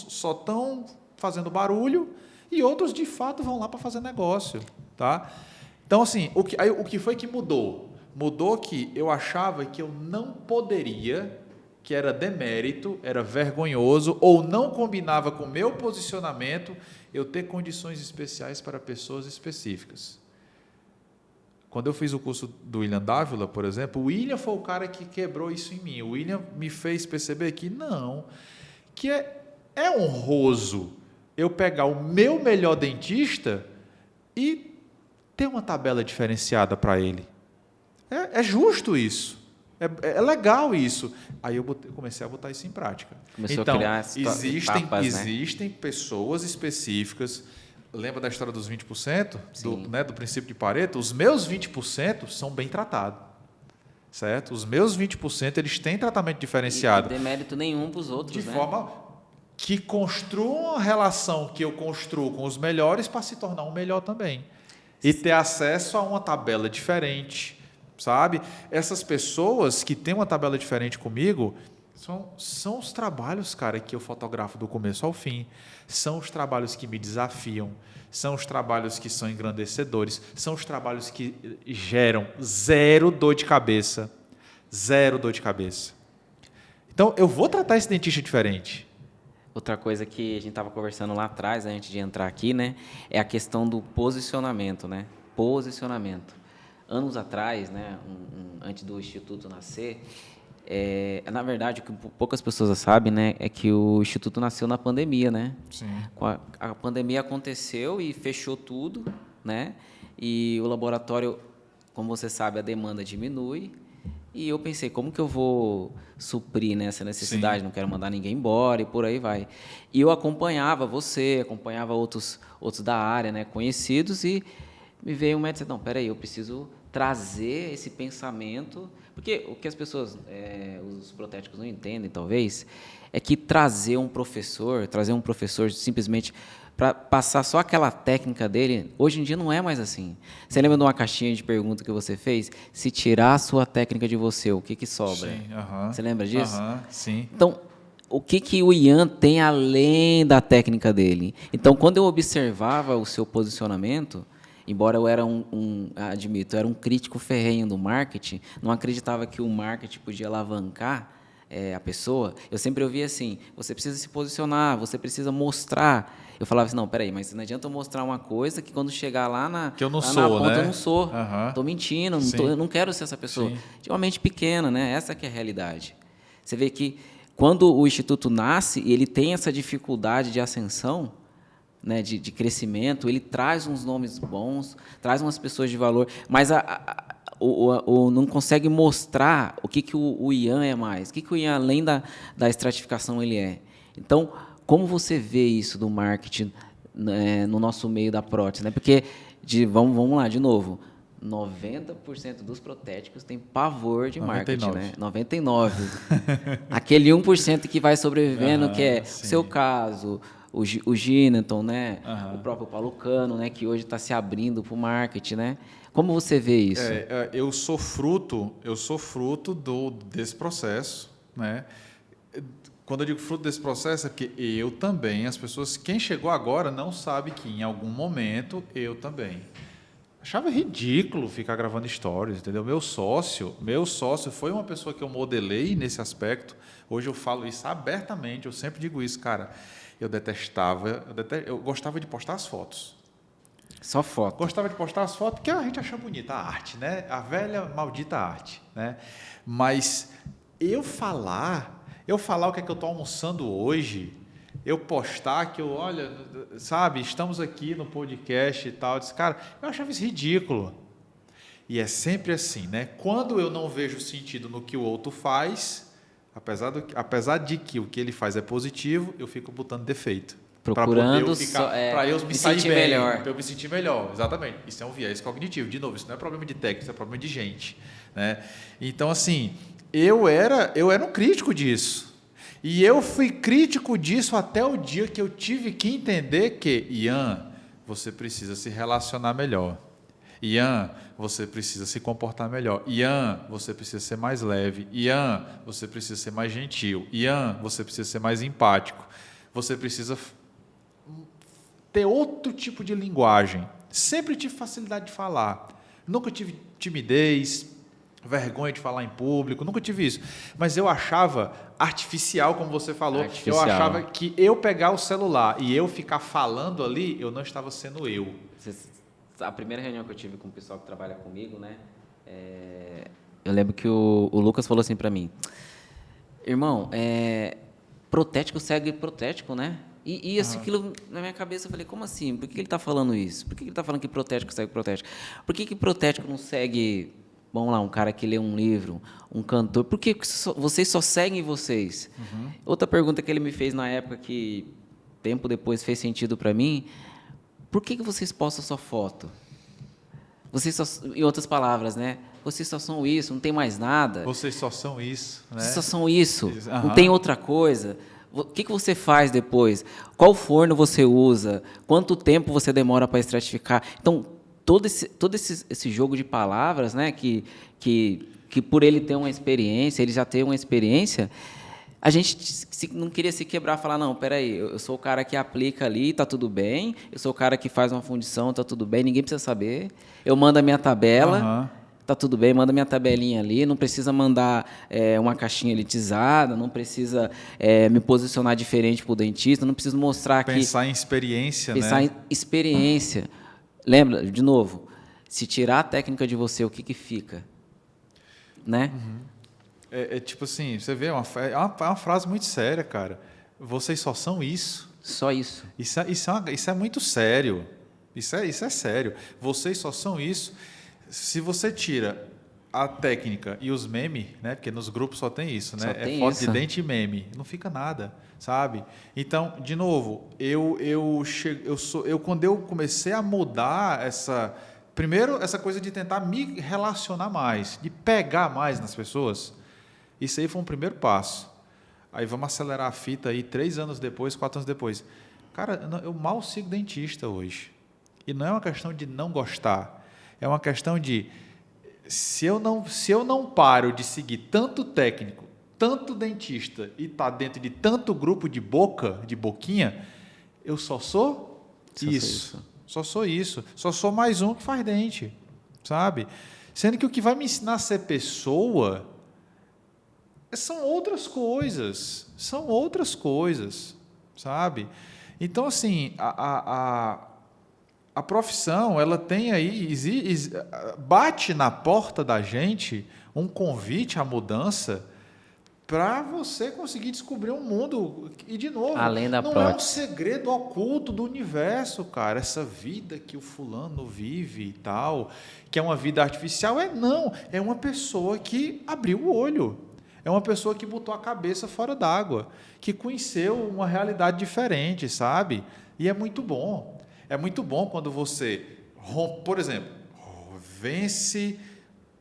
só estão fazendo barulho e outros de fato vão lá para fazer negócio, tá? Então assim, o que foi que mudou? Mudou que eu achava que eu não poderia, que era demérito, era vergonhoso ou não combinava com o meu posicionamento eu ter condições especiais para pessoas específicas. Quando eu fiz o curso do William Dávila, por exemplo, o William foi o cara que quebrou isso em mim. O William me fez perceber que é honroso eu pegar o meu melhor dentista e ter uma tabela diferenciada para ele. É justo isso. É legal isso. Aí eu comecei a botar isso em prática. Começou a criar existem pessoas específicas. Lembra da história dos 20%? Do princípio de Pareto? Os meus 20% são bem tratados. Certo? Os meus 20% eles têm tratamento diferenciado. E demérito nenhum para os outros. De forma que construam uma relação que eu construo com os melhores para se tornar um melhor também. E ter acesso a uma tabela diferente. Sabe? Essas pessoas que têm uma tabela diferente comigo são os trabalhos, cara, que eu fotografo do começo ao fim. São os trabalhos que me desafiam. São os trabalhos que são engrandecedores. São os trabalhos que geram zero dor de cabeça. Zero dor de cabeça. Então, eu vou tratar esse dentista diferente. Outra coisa que a gente estava conversando lá atrás, antes de entrar aqui, né, é a questão do posicionamento, né? Posicionamento. Anos atrás, né, antes do Instituto nascer, na verdade, o que poucas pessoas sabem, né, é que o Instituto nasceu na pandemia, né? Sim. A pandemia aconteceu e fechou tudo, né? E o laboratório, como você sabe, a demanda diminui. E eu pensei, como que eu vou suprir nessa necessidade? Sim. Não quero mandar ninguém embora e por aí vai. E eu acompanhava acompanhava outros da área, né, conhecidos, e me veio um médico e disse, não, peraí, eu preciso trazer esse pensamento, porque o que as pessoas, os protéticos não entendem, talvez, é que trazer um professor simplesmente para passar só aquela técnica dele, hoje em dia não é mais assim. Você lembra de uma caixinha de pergunta que você fez? Se tirar a sua técnica de você, o que sobra? Sim, Você lembra disso? Sim. Então, o que o Ian tem além da técnica dele? Então, quando eu observava o seu posicionamento, embora eu era eu era um crítico ferrenho do marketing, não acreditava que o marketing podia alavancar a pessoa, eu sempre ouvia assim, você precisa se posicionar, você precisa mostrar. Eu falava assim, não, peraí, mas não adianta eu mostrar uma coisa que quando chegar lá na, que eu não lá sou, na ponta né? eu não sou. Uhum. Estou mentindo, eu não quero ser essa pessoa. Sim. De uma mente pequena, né? Essa que é a realidade. Você vê que quando o Instituto nasce e ele tem essa dificuldade de ascensão, né, de crescimento, ele traz uns nomes bons, traz umas pessoas de valor, mas não consegue mostrar o que o Ian é mais, o que o Ian, além da estratificação, ele é. Então, como você vê isso do marketing, né, no nosso meio da prótese? Né? Porque, vamos lá, de novo, 90% dos protéticos tem pavor de 99. marketing, né? 99%. Aquele 1% que vai sobrevivendo, que é sim. o seu caso, o Gineton, né? Uhum. O próprio Paulo Cano, né? Que hoje está se abrindo para o marketing, né? Como você vê isso? Eu sou fruto desse processo, né? Quando eu digo fruto desse processo, é porque eu também, as pessoas, quem chegou agora não sabe que em algum momento eu também. Achava ridículo ficar gravando stories, entendeu? Meu sócio foi uma pessoa que eu modelei nesse aspecto. Hoje eu falo isso abertamente, eu sempre digo isso, cara. Eu gostava de postar as fotos. Só foto. Gostava de postar as fotos porque a gente acha bonita a arte, né? A velha maldita arte, né? Mas eu falar o que é que eu estou almoçando hoje, eu postar que olha, sabe, estamos aqui no podcast e tal, eu disse, cara, eu achava isso ridículo. E é sempre assim, né? Quando eu não vejo sentido no que o outro faz, apesar de que o que ele faz é positivo, eu fico botando defeito. Procurando para eu me sair bem, melhor. para eu me sentir melhor, exatamente. Isso é um viés cognitivo. De novo, isso não é problema de técnica, isso é problema de gente, né? Então, assim, eu era um crítico disso. E eu fui crítico disso até o dia que eu tive que entender que, Ian, você precisa se relacionar melhor. Ian, você precisa se comportar melhor. Ian, você precisa ser mais leve. Ian, você precisa ser mais gentil. Ian, você precisa ser mais empático. Você precisa ter outro tipo de linguagem. Sempre tive facilidade de falar. Nunca tive timidez, vergonha de falar em público, nunca tive isso. Mas eu achava artificial, como você falou. Eu achava que eu pegar o celular e eu ficar falando ali, eu não estava sendo eu. A primeira reunião que eu tive com o pessoal que trabalha comigo, né? Eu lembro que o Lucas falou assim para mim, irmão, protético segue protético, né? E aquilo na minha cabeça, eu falei, como assim? Por que ele está falando isso? Por que ele está falando que protético segue protético? Por que protético não segue, vamos lá, um cara que lê um livro, um cantor? Por que vocês só seguem vocês? Outra pergunta que ele me fez na época que, tempo depois, fez sentido para mim, por que vocês postam só foto? Vocês só, em outras palavras, né? Vocês só são isso, não tem mais nada. Vocês só são isso, né? Vocês só são isso, não tem outra coisa. O que você faz depois? Qual forno você usa? Quanto tempo você demora para estratificar? Então, todo esse jogo de palavras, né, que por ele ter uma experiência, ele já tem uma experiência, a gente não queria se quebrar, falar, não, peraí, eu sou o cara que aplica ali, está tudo bem, eu sou o cara que faz uma fundição, está tudo bem, ninguém precisa saber, eu mando a minha tabela, tá tudo bem, manda minha tabelinha ali, não precisa mandar uma caixinha elitizada, não precisa me posicionar diferente para o dentista, não preciso mostrar que... Pensar em experiência, né? Pensar em experiência. Lembra, de novo, se tirar a técnica de você, o que fica? Né? Tipo assim, você vê, é uma frase muito séria, cara. Vocês só são isso. Só isso. Isso é muito sério. Isso é sério. Vocês só são isso. Se você tira a técnica e os memes, né? Porque nos grupos só tem isso, né? É foto de dente e meme. Não fica nada, sabe? Então, de novo, quando eu comecei a mudar primeiro, essa coisa de tentar me relacionar mais, de pegar mais nas pessoas, isso aí foi um primeiro passo. Aí vamos acelerar a fita aí 3 anos depois, 4 anos depois. Cara, eu mal sigo dentista hoje. E não é uma questão de não gostar. É uma questão de, se eu não paro de seguir tanto técnico, tanto dentista e tá dentro de tanto grupo de boquinha, eu só sou isso. Só sou isso. Só sou mais um que faz dente, sabe? Sendo que o que vai me ensinar a ser pessoa são outras coisas, sabe? Então, assim, a profissão, ela tem aí, bate na porta da gente um convite à mudança para você conseguir descobrir um mundo. E, de novo, além da não prótese. É um segredo oculto do universo, cara. Essa vida que o fulano vive e tal, que é uma vida artificial, não. É uma pessoa que abriu o olho. É uma pessoa que botou a cabeça fora d'água, que conheceu uma realidade diferente, sabe? E é muito bom. É muito bom quando você rompe, por exemplo, vence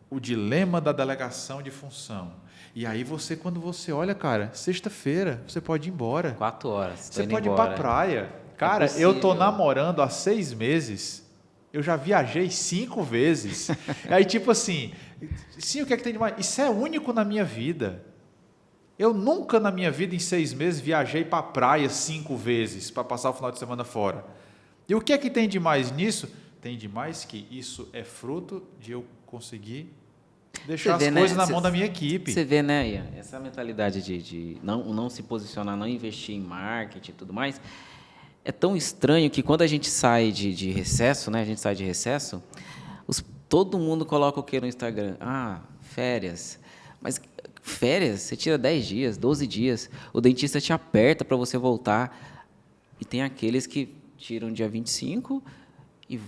o dilema da delegação de função. E aí você, quando você olha, cara, sexta-feira, você pode ir embora. 4 horas. Você pode ir para a praia. Cara, eu tô namorando há 6 meses. Eu já viajei 5 vezes. Aí, tipo assim, sim, o que é que tem de mais? Isso é único na minha vida. Eu nunca na minha vida, em 6 meses, viajei para a praia 5 vezes para passar o final de semana fora. E o que é que tem de mais nisso? Tem de mais que isso é fruto de eu conseguir deixar as coisas na mão da minha equipe. Você vê, né, Ian? Essa mentalidade de não se posicionar, não investir em marketing e tudo mais, é tão estranho que quando a gente sai de recesso, né? A gente sai de recesso, todo mundo coloca o que no Instagram? Férias. Mas férias, você tira 10 dias, 12 dias, o dentista te aperta para você voltar. E tem aqueles que tiram dia 25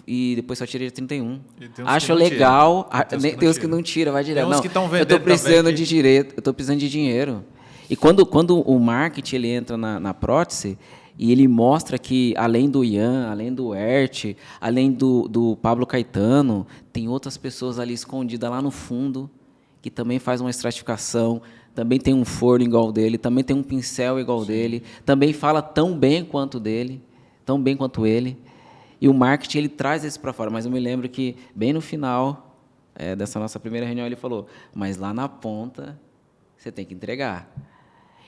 e depois só tira dia 31. Acho legal. Tem uns que não tira, vai direto. Tem uns que estão vendendo. Eu estou precisando de direito, eu estou precisando de dinheiro. E quando o marketing ele entra na prótese e ele mostra que além do Ian, além do Ert, além do Pablo Caetano, tem outras pessoas ali escondidas lá no fundo que também faz uma estratificação, também tem um forno igual dele, também tem um pincel igual dele, também fala tão bem quanto ele. E o marketing ele traz isso para fora. Mas eu me lembro que bem no final dessa nossa primeira reunião ele falou: mas lá na ponta você tem que entregar.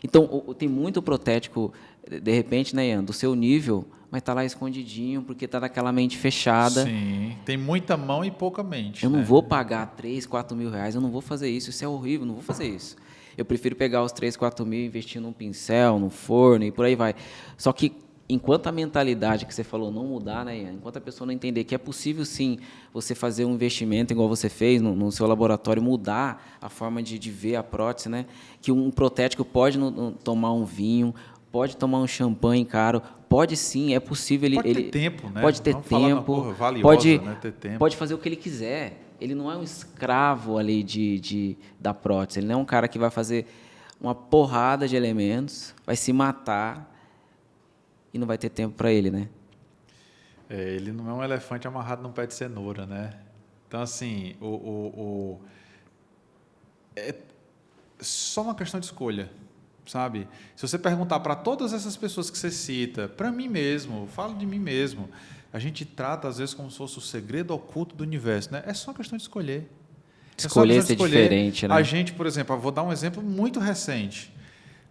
Então tem muito protético, de repente, né, Ian, do seu nível, mas está lá escondidinho porque está naquela mente fechada. Sim, tem muita mão e pouca mente. Eu não vou pagar 3, 4 mil reais, eu não vou fazer isso, isso é horrível, eu não vou fazer isso. Eu prefiro pegar os 3, 4 mil e investir num pincel, num forno e por aí vai. Só que enquanto a mentalidade que você falou não mudar, né, Ian? Enquanto a pessoa não entender que é possível sim você fazer um investimento igual você fez no seu laboratório, mudar a forma de ver a prótese, né? Que um protético pode tomar um vinho, pode tomar um champanhe caro, pode sim, é possível. Pode ter tempo, né? Pode ter tempo, valiosa, né? Ter tempo. Pode fazer o que ele quiser. Ele não é um escravo ali da prótese, ele não é um cara que vai fazer uma porrada de elementos, vai se matar e não vai ter tempo para ele, né? Ele não é um elefante amarrado num pé de cenoura, né? Então, assim, é só uma questão de escolha, sabe? Se você perguntar para todas essas pessoas que você cita, para mim mesmo, falo de mim mesmo, a gente trata, às vezes, como se fosse o segredo oculto do universo, né? É só uma questão de escolher. Escolher ser diferente, né? A gente, por exemplo, vou dar um exemplo muito recente.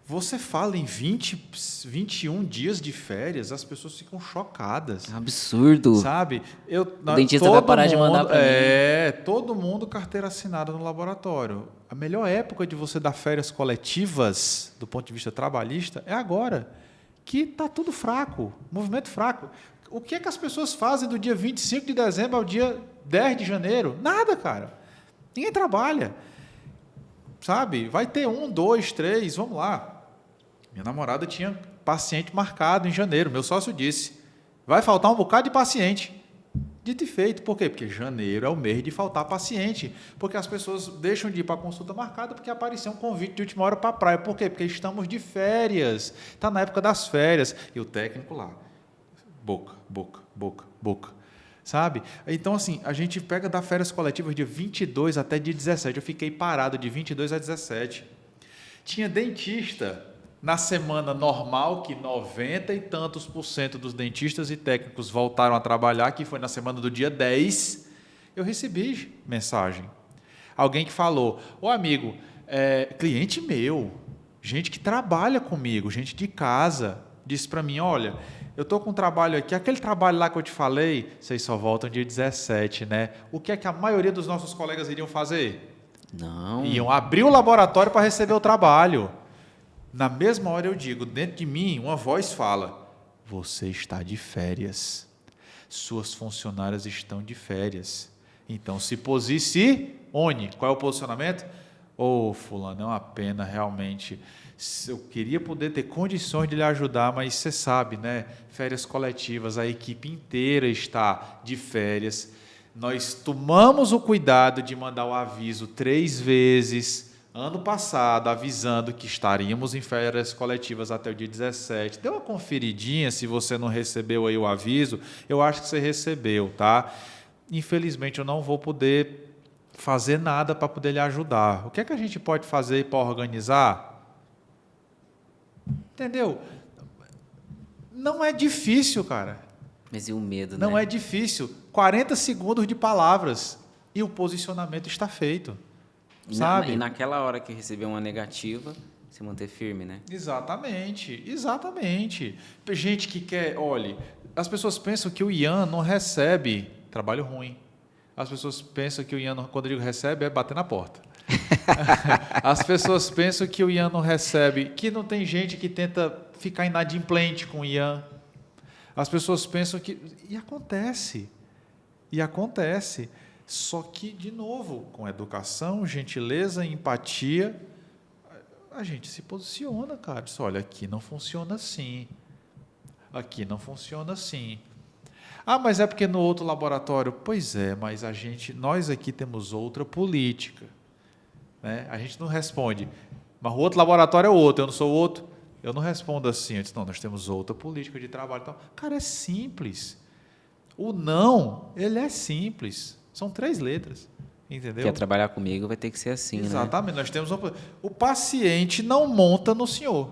Você fala em 21 dias de férias, as pessoas ficam chocadas. Absurdo. Sabe? O dentista vai parar de mandar para mim. Todo mundo carteira assinada no laboratório. A melhor época de você dar férias coletivas, do ponto de vista trabalhista, é agora, que está tudo fraco, movimento fraco. O que é que as pessoas fazem do dia 25 de dezembro ao dia 10 de janeiro? Nada, cara. Ninguém trabalha. Sabe? Vai ter 1, 2, 3, vamos lá. Minha namorada tinha paciente marcado em janeiro. Meu sócio disse, vai faltar um bocado de paciente. Dito e feito. Por quê? Porque janeiro é o mês de faltar paciente. Porque as pessoas deixam de ir para a consulta marcada porque apareceu um convite de última hora para a praia. Por quê? Porque estamos de férias. Está na época das férias. E o técnico lá. Boca, boca, boca, boca. Sabe? Então, assim, a gente pega da férias coletivas de 22 até dia 17. Eu fiquei parado de 22 a 17. Tinha dentista na semana normal, que 90 e tantos % dos dentistas e técnicos voltaram a trabalhar, que foi na semana do dia 10. Eu recebi mensagem. Alguém que falou, amigo, cliente meu, gente que trabalha comigo, gente de casa, disse para mim, olha, eu estou com um trabalho aqui, aquele trabalho lá que eu te falei, vocês só voltam dia 17, né? O que é que a maioria dos nossos colegas iriam fazer? Não. Iam abrir o laboratório para receber o trabalho. Na mesma hora eu digo, dentro de mim, uma voz fala, você está de férias. Suas funcionárias estão de férias. Então, se posicione. Qual é o posicionamento? Fulano, é uma pena realmente. Eu queria poder ter condições de lhe ajudar, mas você sabe, né? Férias coletivas, a equipe inteira está de férias. Nós tomamos o cuidado de mandar o aviso 3 vezes, ano passado, avisando que estaríamos em férias coletivas até o dia 17. Dê uma conferidinha se você não recebeu aí o aviso. Eu acho que você recebeu, tá? Infelizmente, eu não vou poder fazer nada para poder lhe ajudar. O que é que a gente pode fazer para organizar? Entendeu? Não é difícil, cara. Mas e o medo, Não né? é difícil. 40 segundos de palavras e o posicionamento está feito. Sabe? E naquela hora que receber uma negativa, se manter firme, né? Exatamente, exatamente. Gente que quer... Olhe, as pessoas pensam que o Ian não recebe trabalho ruim. As pessoas pensam que o Ian, quando eu digo recebe, é bater na porta. As pessoas pensam que o Ian não recebe, que não tem gente que tenta ficar inadimplente com o Ian. As pessoas pensam que... E acontece. E acontece. Só que, de novo, com educação, gentileza e empatia, a gente se posiciona, cara. Diz, olha, aqui não funciona assim. Aqui não funciona assim. Ah, mas é porque no outro laboratório... Pois é, mas nós aqui temos outra política. Né? A gente não responde, mas o outro laboratório é outro, eu não sou o outro. Eu não respondo assim. Eu disse, não, nós temos outra política de trabalho. Então, cara, é simples. O não, ele é simples. São 3 letras. Entendeu? Quer trabalhar comigo, vai ter que ser assim, Exatamente. Nós temos o paciente não monta no senhor.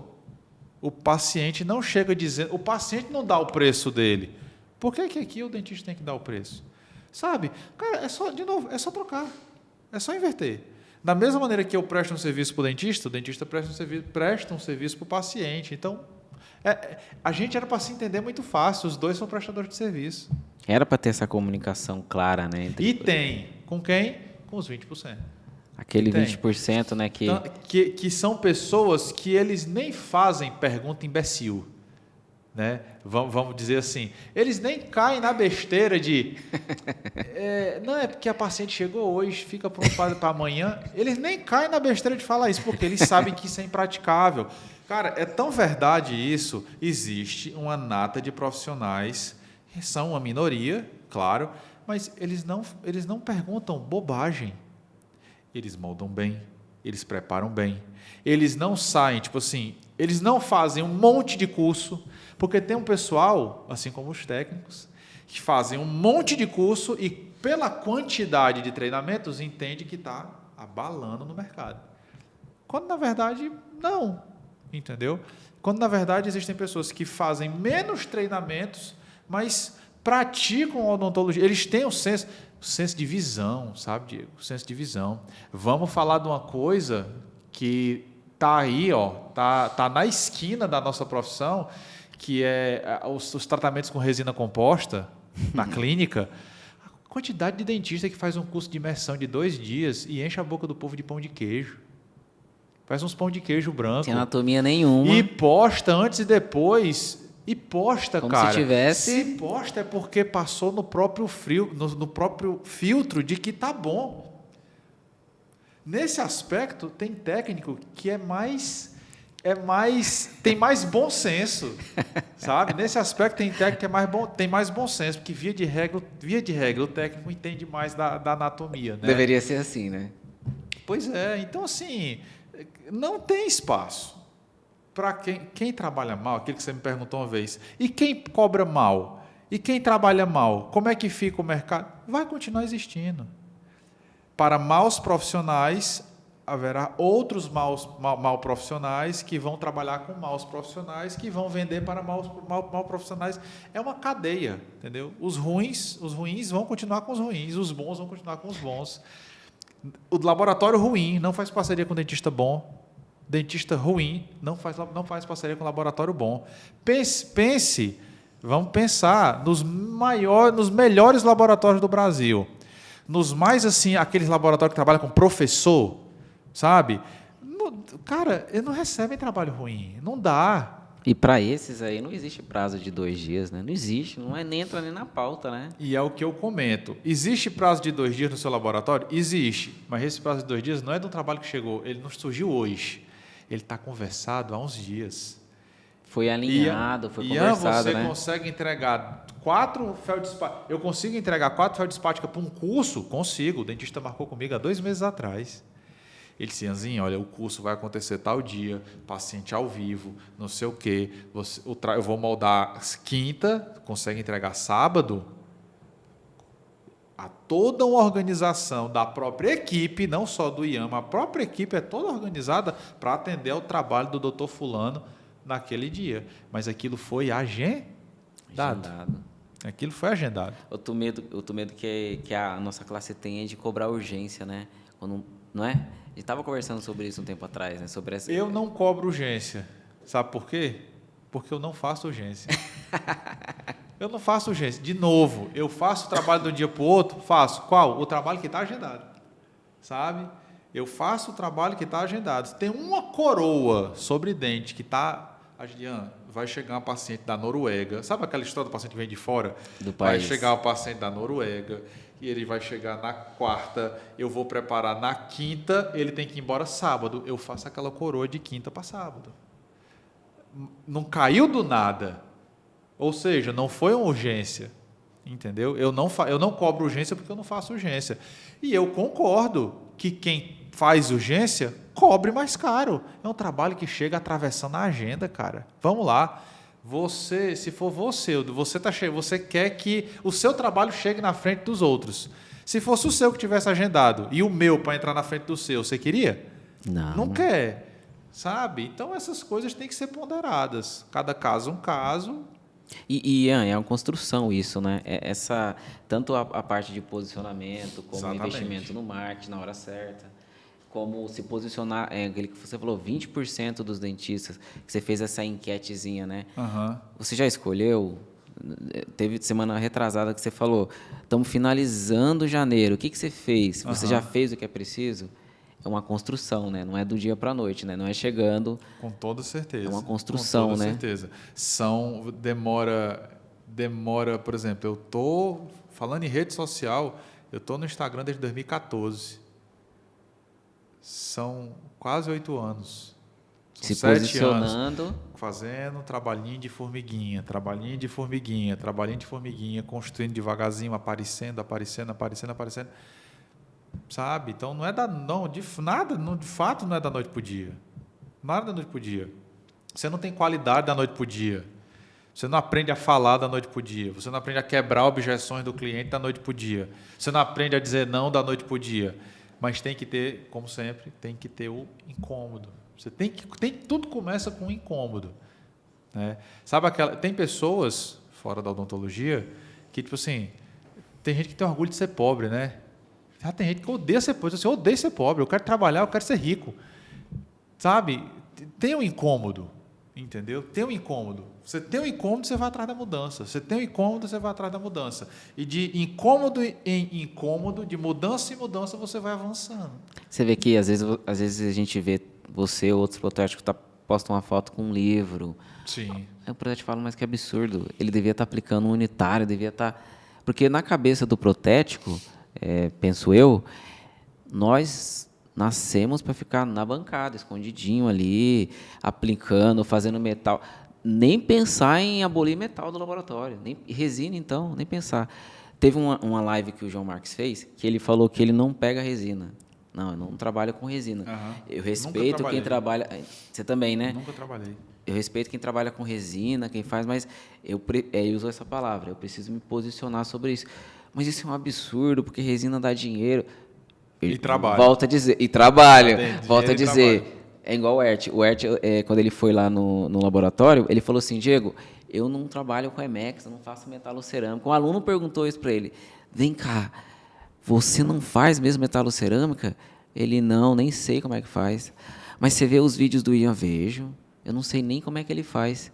O paciente não chega dizendo... O paciente não dá o preço dele. Por que aqui o dentista tem que dar o preço? Sabe? Cara, de novo, é só trocar. É só inverter. Da mesma maneira que eu presto um serviço para o dentista presta um serviço para o paciente. Então, a gente era para se entender muito fácil. Os dois são prestadores de serviço. Era para ter essa comunicação clara, né? E tem. Com quem? Com os 20%. Aquele 20%, né? Que são pessoas que eles nem fazem pergunta imbecil. Né? Vamos dizer assim, eles nem caem na besteira de não é porque a paciente chegou hoje, fica preocupada para amanhã. Eles nem caem na besteira de falar isso, porque eles sabem que isso é impraticável. Cara, é tão verdade isso. Existe uma nata de profissionais, são uma minoria, claro, mas eles não perguntam bobagem. Eles moldam bem, eles preparam bem, eles não saem, tipo assim, eles não fazem um monte de curso. Porque tem um pessoal, assim como os técnicos, que fazem um monte de curso e, pela quantidade de treinamentos, entende que está abalando no mercado. Quando, na verdade, não. Entendeu? Quando, na verdade, existem pessoas que fazem menos treinamentos, mas praticam odontologia. Eles têm o senso de visão, sabe, Diego? O senso de visão. Vamos falar de uma coisa que está aí, ó, tá na esquina da nossa profissão, que é os tratamentos com resina composta na clínica. A quantidade de dentista que faz um curso de imersão de 2 dias e enche a boca do povo de pão de queijo. Faz uns pão de queijo branco. Sem anatomia nenhuma. E posta antes e depois. E posta, como cara. Se tivesse... Se posta é porque passou no próprio no próprio filtro de que tá bom. Nesse aspecto, tem técnico que tem mais bom senso, sabe? Nesse aspecto tem técnico que tem mais bom senso, porque via de regra o técnico entende mais da anatomia, né? Deveria ser assim, né? Pois é, então assim, não tem espaço para quem trabalha mal, aquilo que você me perguntou uma vez, e quem cobra mal, e quem trabalha mal, como é que fica o mercado? Vai continuar existindo. Para maus profissionais, haverá outros mal profissionais que vão trabalhar com maus profissionais, que vão vender para mal profissionais. É uma cadeia, entendeu? Os ruins vão continuar com os ruins, os bons vão continuar com os bons. O laboratório ruim não faz parceria com o dentista bom. Dentista ruim não faz parceria com o laboratório bom. Vamos pensar nos melhores laboratórios do Brasil. nos mais assim, aqueles laboratórios que trabalham com professor, sabe? Cara, eles não recebem trabalho ruim, não dá. E para esses aí não existe prazo de 2 dias, né? Não existe, nem entra nem na pauta, né? E é o que eu comento. Existe prazo de 2 dias no seu laboratório? Existe. Mas esse prazo de 2 dias não é do trabalho que chegou. Ele não surgiu hoje. Ele está conversado há uns dias. Foi alinhado, foi conversado, você né? consegue entregar 4 feldspáticas. Eu consigo entregar 4 feldspáticas para um curso? Consigo. O dentista marcou comigo há 2 meses atrás. Ele disse, Ianzinho, olha, o curso vai acontecer tal dia, paciente ao vivo, não sei o quê. Eu vou moldar quinta, consegue entregar sábado? Há toda uma organização da própria equipe, não só do IAMA, a própria equipe é toda organizada para atender ao trabalho do doutor fulano naquele dia. Mas aquilo foi agendado. Aquilo foi agendado. Outro medo que a nossa classe tem é de cobrar urgência, né? Quando, não é? A gente estava conversando sobre isso um tempo atrás, né? Sobre essa... Eu não cobro urgência. Sabe por quê? Porque eu não faço urgência. Eu não faço urgência. De novo, eu faço o trabalho de um dia para o outro? Faço. Qual? O trabalho que está agendado. Sabe? Eu faço o trabalho que está agendado. Tem uma coroa sobre dente que está... Adriano, vai chegar uma paciente da Noruega. Sabe aquela história do paciente que vem de fora? Do país. Vai chegar o paciente da Noruega e ele vai chegar na quarta, eu vou preparar na quinta, ele tem que ir embora sábado. Eu faço aquela coroa de quinta para sábado. Não caiu do nada. Ou seja, não foi uma urgência. Entendeu? Eu não cobro urgência porque eu não faço urgência. E eu concordo que quem faz urgência cobre mais caro. É um trabalho que chega atravessando a agenda, cara. Vamos lá. Se for você quer que o seu trabalho chegue na frente dos outros. Se fosse o seu que tivesse agendado e o meu para entrar na frente do seu, você queria? Não. Não quer, sabe? Então essas coisas têm que ser ponderadas. Cada caso um caso. E Ian, é uma construção isso, né? Tanto a parte de posicionamento, como Exatamente. investimento no marketing na hora certa, como se posicionar, aquele que você falou, 20% dos dentistas, que você fez essa enquetezinha, né? Uhum. Você já escolheu? Teve semana retrasada que você falou, estamos finalizando janeiro, o que você fez? Você já fez o que é preciso? É uma construção, né? Não é do dia para a noite, né? Não é chegando... Com toda certeza. É uma construção, com toda né? certeza. Demora, por exemplo, eu estou falando em rede social, eu estou no Instagram desde 2014. São quase 8 anos. São se 7 posicionando. anos fazendo trabalhinho de formiguinha, construindo devagarzinho, aparecendo. Sabe? Então não é de fato não é da noite para o dia. Nada da noite para o dia. Você não tem qualidade da noite para o dia. Você não aprende a falar da noite para o dia. Você não aprende a quebrar objeções do cliente da noite para o dia. Você não aprende a dizer não da noite para o dia. Mas tem que ter, como sempre, tem que ter o incômodo. Tudo começa com um incômodo. Né? Sabe tem pessoas, fora da odontologia, que, tipo assim, tem gente que tem orgulho de ser pobre, né? Já tem gente que odeia ser pobre. Eu odeio ser pobre, eu quero trabalhar, eu quero ser rico. Sabe? Tem um incômodo, entendeu? Tem um incômodo. Você tem um incômodo, você vai atrás da mudança. Você tem um incômodo, você vai atrás da mudança. E de incômodo em incômodo, de mudança em mudança, você vai avançando. Você vê que, às vezes a gente vê você ou outros protéticos postam uma foto com um livro. Sim. Aí o protético fala, mas que absurdo. Ele devia estar aplicando um unitário, devia estar... Porque na cabeça do protético, penso eu, nós nascemos para ficar na bancada, escondidinho ali, aplicando, fazendo metal... Nem pensar em abolir metal do laboratório, nem resina, então, nem pensar. Teve uma live que o João Marques fez, que ele falou que ele não pega resina. Não, eu não trabalho com resina. Eu respeito quem trabalha... Você também, né? Nunca trabalhei. Eu respeito quem trabalha com resina, quem faz, mas ele usou essa palavra, eu preciso me posicionar sobre isso. Mas isso é um absurdo, porque resina dá dinheiro. E trabalha. Volta a dizer, e trabalha. Volta a dizer... É igual o Ert. O Ert, quando ele foi lá no laboratório, ele falou assim, Diego, eu não trabalho com Emex, eu não faço metalocerâmica. Um aluno perguntou isso para ele. Vem cá, você não faz mesmo metalocerâmica? Ele, não, nem sei como é que faz. Mas você vê os vídeos do Ian, vejo, eu não sei nem como é que ele faz.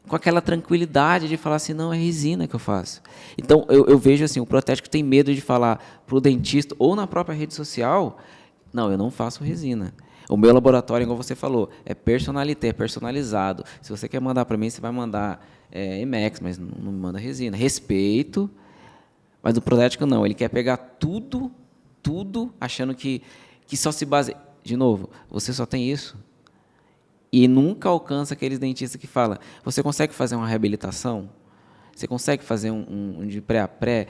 com aquela tranquilidade de falar assim, não, é resina que eu faço. Então, eu vejo assim, o protético tem medo de falar para o dentista ou na própria rede social, não, eu não faço resina. O meu laboratório, igual você falou, é personalité, é personalizado. Se você quer mandar para mim, você vai mandar Emex, mas não me manda resina. Respeito, mas o protético não. Ele quer pegar tudo, achando que só se baseia... De novo, você só tem isso. E nunca alcança aqueles dentistas que falam, você consegue fazer uma reabilitação? Você consegue fazer um de pré a pré?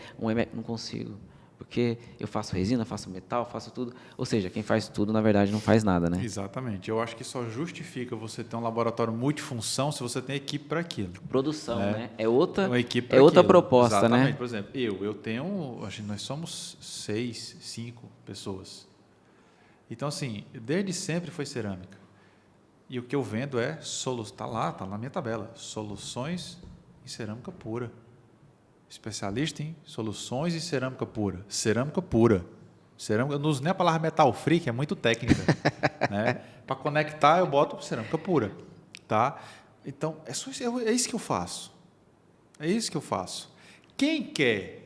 Não consigo. Porque eu faço resina, faço metal, faço tudo. Ou seja, quem faz tudo, na verdade, não faz nada, né? Exatamente. Eu acho que só justifica você ter um laboratório multifunção se você tem equipe para aquilo. Produção, né? É outra aquilo. proposta, exatamente. né? Por exemplo, eu tenho... Nós somos 6, 5 pessoas. Então, assim, desde sempre foi cerâmica. E o que eu vendo está lá, está na minha tabela, soluções em cerâmica pura. Especialista em soluções em cerâmica pura. Cerâmica pura. Cerâmica, eu não uso nem a palavra metal free, que é muito técnica. Né? Para conectar, eu boto cerâmica pura. Tá? Então, é isso que eu faço. É isso que eu faço. Quem quer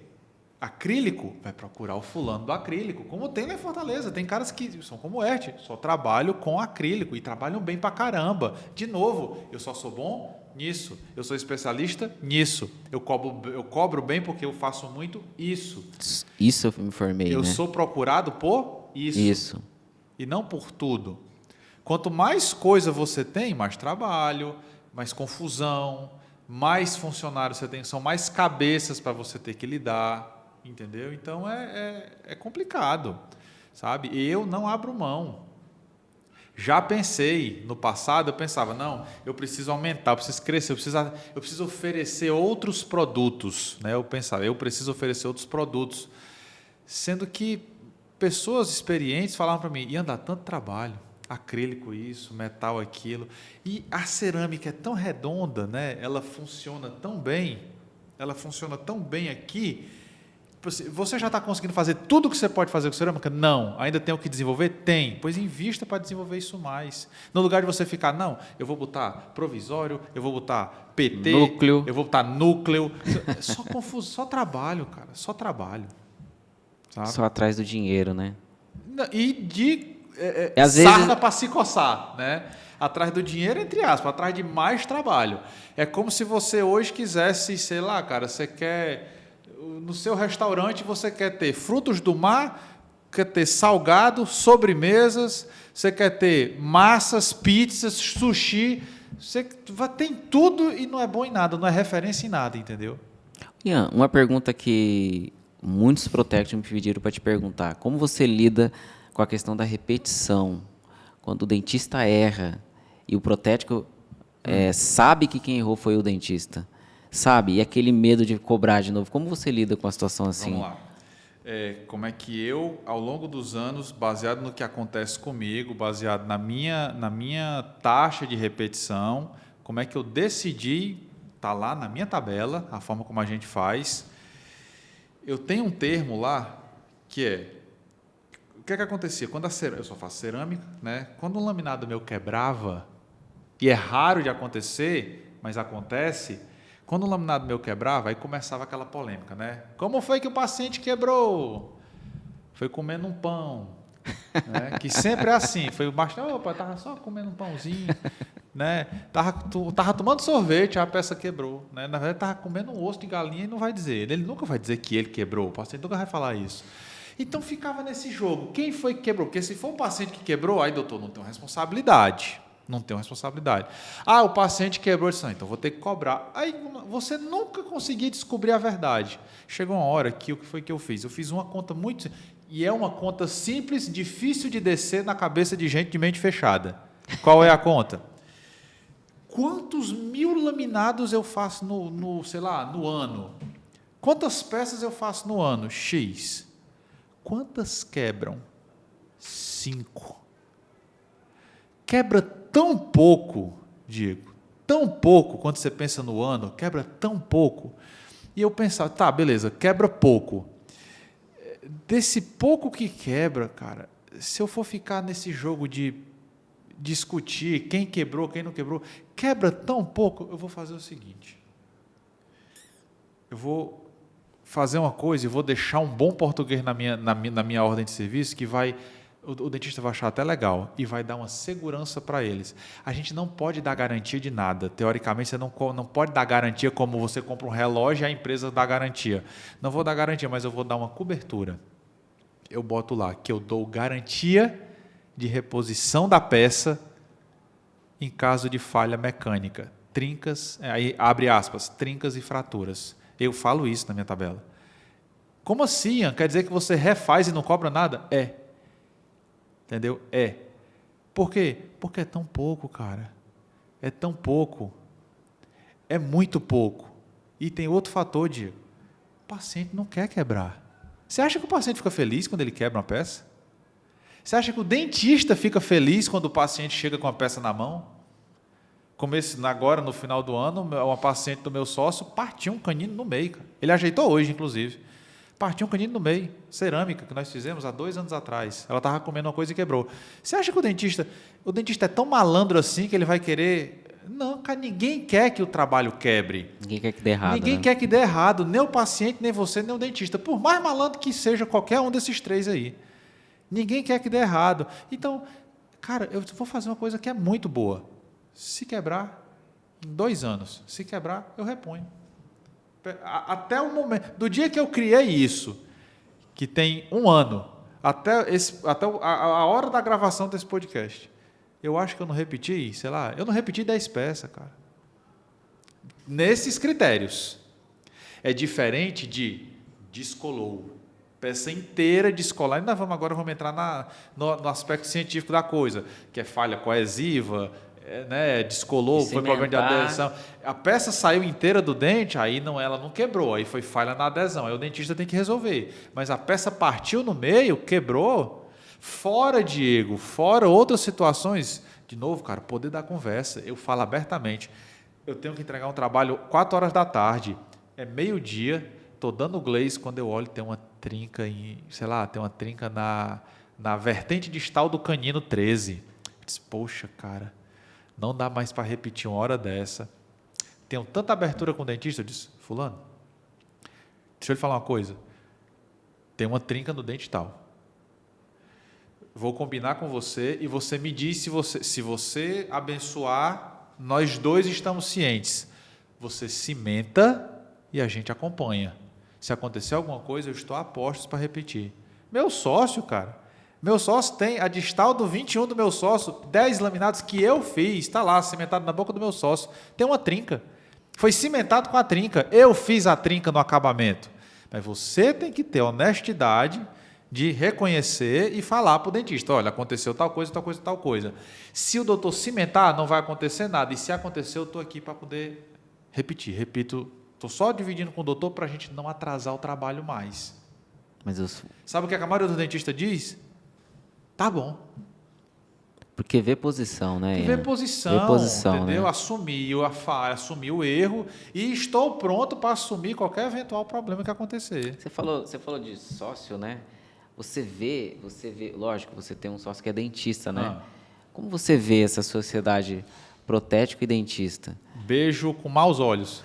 acrílico, vai procurar o fulano do acrílico, como tem lá em Fortaleza. Tem caras que são como o Ert, só trabalham com acrílico e trabalham bem pra caramba. De novo, eu só sou bom nisso. Eu sou especialista nisso. Eu cobro bem porque eu faço muito isso. Isso eu me formei, Eu né? sou procurado por isso. Isso. E não por tudo. Quanto mais coisa você tem, mais trabalho, mais confusão, mais funcionários você tem, são mais cabeças para você ter que lidar. Entendeu? Então, é complicado, sabe? E eu não abro mão. Já pensei, no passado, eu pensava, não, eu preciso aumentar, eu preciso crescer, eu preciso oferecer outros produtos. Né? Eu pensava, eu preciso oferecer outros produtos. Sendo que pessoas experientes falavam para mim, ia dar tanto trabalho, acrílico isso, metal aquilo. E a cerâmica é tão redonda, né? Ela funciona tão bem aqui. Você já está conseguindo fazer tudo o que você pode fazer com cerâmica? Não. Ainda tem o que desenvolver? Tem. Pois invista para desenvolver isso mais. No lugar de você ficar, não, eu vou botar provisório, eu vou botar PT, núcleo. Eu vou botar núcleo. Só confuso, só trabalho, cara. Só trabalho. Sabe? Só atrás do dinheiro, né? E de sarna para se coçar, né? Atrás do dinheiro, entre aspas, atrás de mais trabalho. É como se você hoje quisesse, sei lá, cara, você quer... No seu restaurante você quer ter frutos do mar, quer ter salgado, sobremesas, você quer ter massas, pizzas, sushi, você tem tudo e não é bom em nada, não é referência em nada, entendeu? Ian, uma pergunta que muitos protéticos me pediram para te perguntar. Como você lida com a questão da repetição? Quando o dentista erra e o protético sabe que quem errou foi o dentista. Sabe? E aquele medo de cobrar de novo. Como você lida com a situação assim? Vamos lá. Como é que eu, ao longo dos anos, baseado no que acontece comigo, baseado na minha taxa de repetição, como é que eu decidi, está lá na minha tabela, a forma como a gente faz. Eu tenho um termo lá que o que acontecia? Quando eu só faço cerâmica, né? Quando um laminado meu quebrava, e é raro de acontecer, mas acontece... Quando o laminado meu quebrava, aí começava aquela polêmica, né? Como foi que o paciente quebrou? Foi comendo um pão, né? Que sempre é assim. Foi o bastante, opa, estava só comendo um pãozinho, né? Tava tomando sorvete, a peça quebrou, né? Na verdade, estava comendo um osso de galinha e não vai dizer. Ele nunca vai dizer que ele quebrou, o paciente nunca vai falar isso. Então ficava nesse jogo. Quem foi que quebrou? Porque se for um paciente que quebrou, aí, doutor, não tem uma responsabilidade. Não tem uma responsabilidade. O paciente quebrou, disse, então vou ter que cobrar. Aí você nunca conseguia descobrir a verdade. Chegou uma hora que o que foi que eu fiz? Eu fiz uma conta muito... E é uma conta simples, difícil de descer na cabeça de gente de mente fechada. Qual é a conta? Quantos 1000 laminados eu faço sei lá, no ano? Quantas peças eu faço no ano? X. Quantas quebram? 5. Quebra tão pouco, Diego, tão pouco, quando você pensa no ano, quebra tão pouco. E eu pensava, tá, beleza, quebra pouco. Desse pouco que quebra, cara, se eu for ficar nesse jogo de discutir quem quebrou, quem não quebrou. Quebra tão pouco, eu vou fazer o seguinte. Eu vou fazer uma coisa e vou deixar um bom português na minha ordem de serviço que vai... O dentista vai achar até legal e vai dar uma segurança para eles. A gente não pode dar garantia de nada. Teoricamente, você não pode dar garantia como você compra um relógio e a empresa dá garantia. Não vou dar garantia, mas eu vou dar uma cobertura. Eu boto lá que eu dou garantia de reposição da peça em caso de falha mecânica. Trincas, aí abre aspas, trincas e fraturas. Eu falo isso na minha tabela. Como assim, Ian? Quer dizer que você refaz e não cobra nada? É. Entendeu? É. Por quê? Porque é tão pouco, cara. É tão pouco. É muito pouco. E tem outro fator, Diego. O paciente não quer quebrar. Você acha que o paciente fica feliz quando ele quebra uma peça? Você acha que o dentista fica feliz quando o paciente chega com a peça na mão? Agora, no final do ano, uma paciente do meu sócio partiu um canino no meio. Cara. Ele ajeitou hoje, inclusive. Partiu um canino no meio, cerâmica, que nós fizemos há 2 anos atrás. Ela estava comendo uma coisa e quebrou. Você acha que o dentista é tão malandro assim que ele vai querer... Não, cara, ninguém quer que o trabalho quebre. Ninguém quer que dê errado. Ninguém quer que dê errado, nem o paciente, nem você, nem o dentista. Por mais malandro que seja qualquer um desses 3 aí. Ninguém quer que dê errado. Então, cara, eu vou fazer uma coisa que é muito boa. Se quebrar, em 2 anos, se quebrar, eu reponho. Até o momento, do dia que eu criei isso, que tem 1 ano, até a hora da gravação desse podcast, eu acho que eu não repeti, eu não repeti 10 peças, cara. Nesses critérios. É diferente de descolou, peça inteira descolar. Agora vamos entrar no aspecto científico da coisa, que é falha coesiva, descolou, foi problema de adesão. A peça saiu inteira do dente, aí ela não quebrou, aí foi falha na adesão. Aí o dentista tem que resolver. Mas a peça partiu no meio, quebrou. Fora, Diego, fora outras situações. De novo, cara, poder da conversa. Eu falo abertamente. Eu tenho que entregar um trabalho 4 horas da tarde. É meio-dia, estou dando glaze, quando eu olho tem uma trinca, tem uma trinca na vertente distal do canino 13. Eu disse, poxa, cara, não dá mais para repetir uma hora dessa. Tenho tanta abertura com o dentista. Eu disse, fulano, deixa eu lhe falar uma coisa. Tem uma trinca no dente tal. Vou combinar com você e você me diz se você abençoar, nós 2 estamos cientes. Você cimenta e a gente acompanha. Se acontecer alguma coisa, eu estou a postos para repetir. Meu sócio, cara. Meu sócio tem a distal do 21 do meu sócio, 10 laminados que eu fiz, está lá, cimentado na boca do meu sócio. Tem uma trinca. Foi cimentado com a trinca. Eu fiz a trinca no acabamento. Mas você tem que ter honestidade de reconhecer e falar para o dentista, olha, aconteceu tal coisa, tal coisa, tal coisa. Se o doutor cimentar, não vai acontecer nada. E se acontecer, eu estou aqui para poder repetir. Repito, estou só dividindo com o doutor para a gente não atrasar o trabalho mais. Sabe o que a maioria do dentista diz? Tá bom. Porque vê posição, né? Vê posição, entendeu? Né? Assumiu a falha, assumiu o erro e estou pronto para assumir qualquer eventual problema que acontecer. Você falou de sócio, né? Você vê, lógico, você tem um sócio que é dentista, né? Como você vê essa sociedade protético e dentista? Vejo com maus olhos.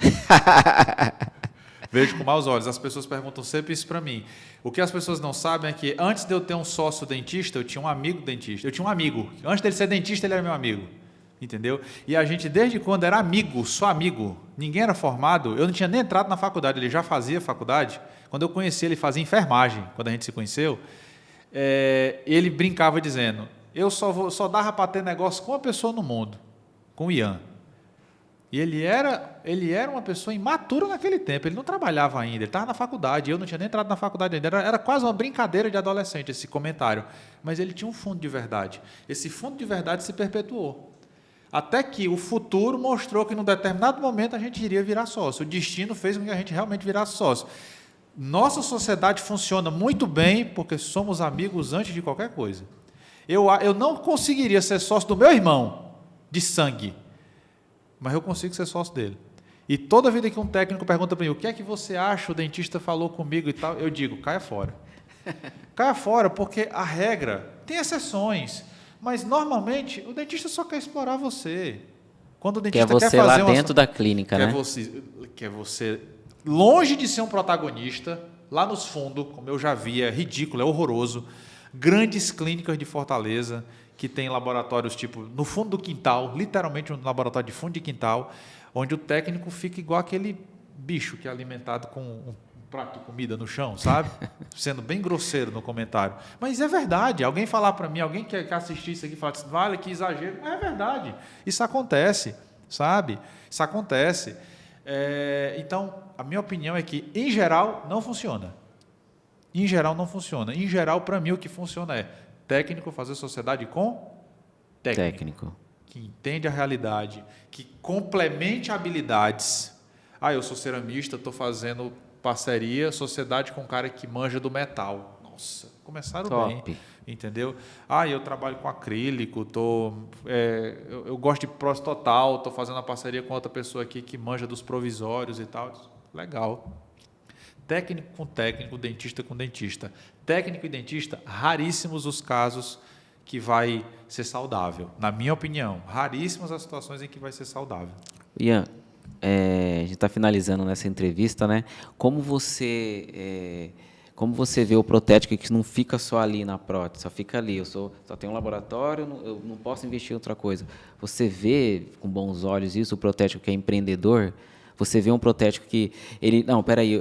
Vejo com maus olhos. As pessoas perguntam sempre isso para mim. O que as pessoas não sabem é que antes de eu ter um sócio dentista, eu tinha um amigo dentista. Eu tinha um amigo. Antes dele ser dentista, ele era meu amigo. Entendeu? E a gente, desde quando era amigo, só amigo, ninguém era formado, eu não tinha nem entrado na faculdade, ele já fazia faculdade. Quando eu conheci ele, fazia enfermagem, quando a gente se conheceu. Ele brincava dizendo, eu só dava para ter negócio com uma pessoa no mundo, com o Ian. E ele era uma pessoa imatura naquele tempo, ele não trabalhava ainda, ele estava na faculdade, eu não tinha nem entrado na faculdade ainda, era quase uma brincadeira de adolescente esse comentário, mas ele tinha um fundo de verdade, esse fundo de verdade se perpetuou, até que o futuro mostrou que num determinado momento a gente iria virar sócio, o destino fez com que a gente realmente virasse sócio. Nossa sociedade funciona muito bem porque somos amigos antes de qualquer coisa. Eu não conseguiria ser sócio do meu irmão de sangue, mas eu consigo ser sócio dele. E toda vida que um técnico pergunta para mim, o que é que você acha, o dentista falou comigo e tal, eu digo, caia fora. Caia fora, porque a regra tem exceções. Mas, normalmente, o dentista só quer explorar você. Quando o Que é dentista você quer lá fazer dentro da clínica, né? quer você, longe de ser um protagonista, lá nos fundos, como eu já vi, é ridículo, é horroroso. Grandes clínicas de Fortaleza, que tem laboratórios tipo no fundo do quintal, literalmente um laboratório de fundo de quintal, onde o técnico fica igual aquele bicho que é alimentado com um prato de comida no chão, sabe? Sendo bem grosseiro no comentário. Mas é verdade. Alguém falar para mim, alguém que assistir isso aqui falar assim, vale, que exagero. É verdade. Isso acontece, sabe? Isso acontece. Então, a minha opinião é que, em geral, não funciona. Em geral, não funciona. Em geral, para mim, o que funciona é técnico fazer sociedade com técnico. Que entende a realidade, que complemente habilidades. Eu sou ceramista, estou fazendo parceria, sociedade com um cara que manja do metal. Nossa, começaram Top. bem, entendeu? Eu trabalho com acrílico, eu gosto de pros total, estou fazendo uma parceria com outra pessoa aqui que manja dos provisórios e tal. Legal. Técnico com técnico, dentista com dentista. Técnico e dentista, raríssimos os casos que vai ser saudável. Na minha opinião, raríssimas as situações em que vai ser saudável. Ian, a gente está finalizando nessa entrevista, né? Como você vê o protético que não fica só ali na prótese, só fica ali, só tenho um laboratório, eu não posso investir em outra coisa. Você vê com bons olhos isso, o protético que é empreendedor? Você vê um protético que ele... Não, peraí,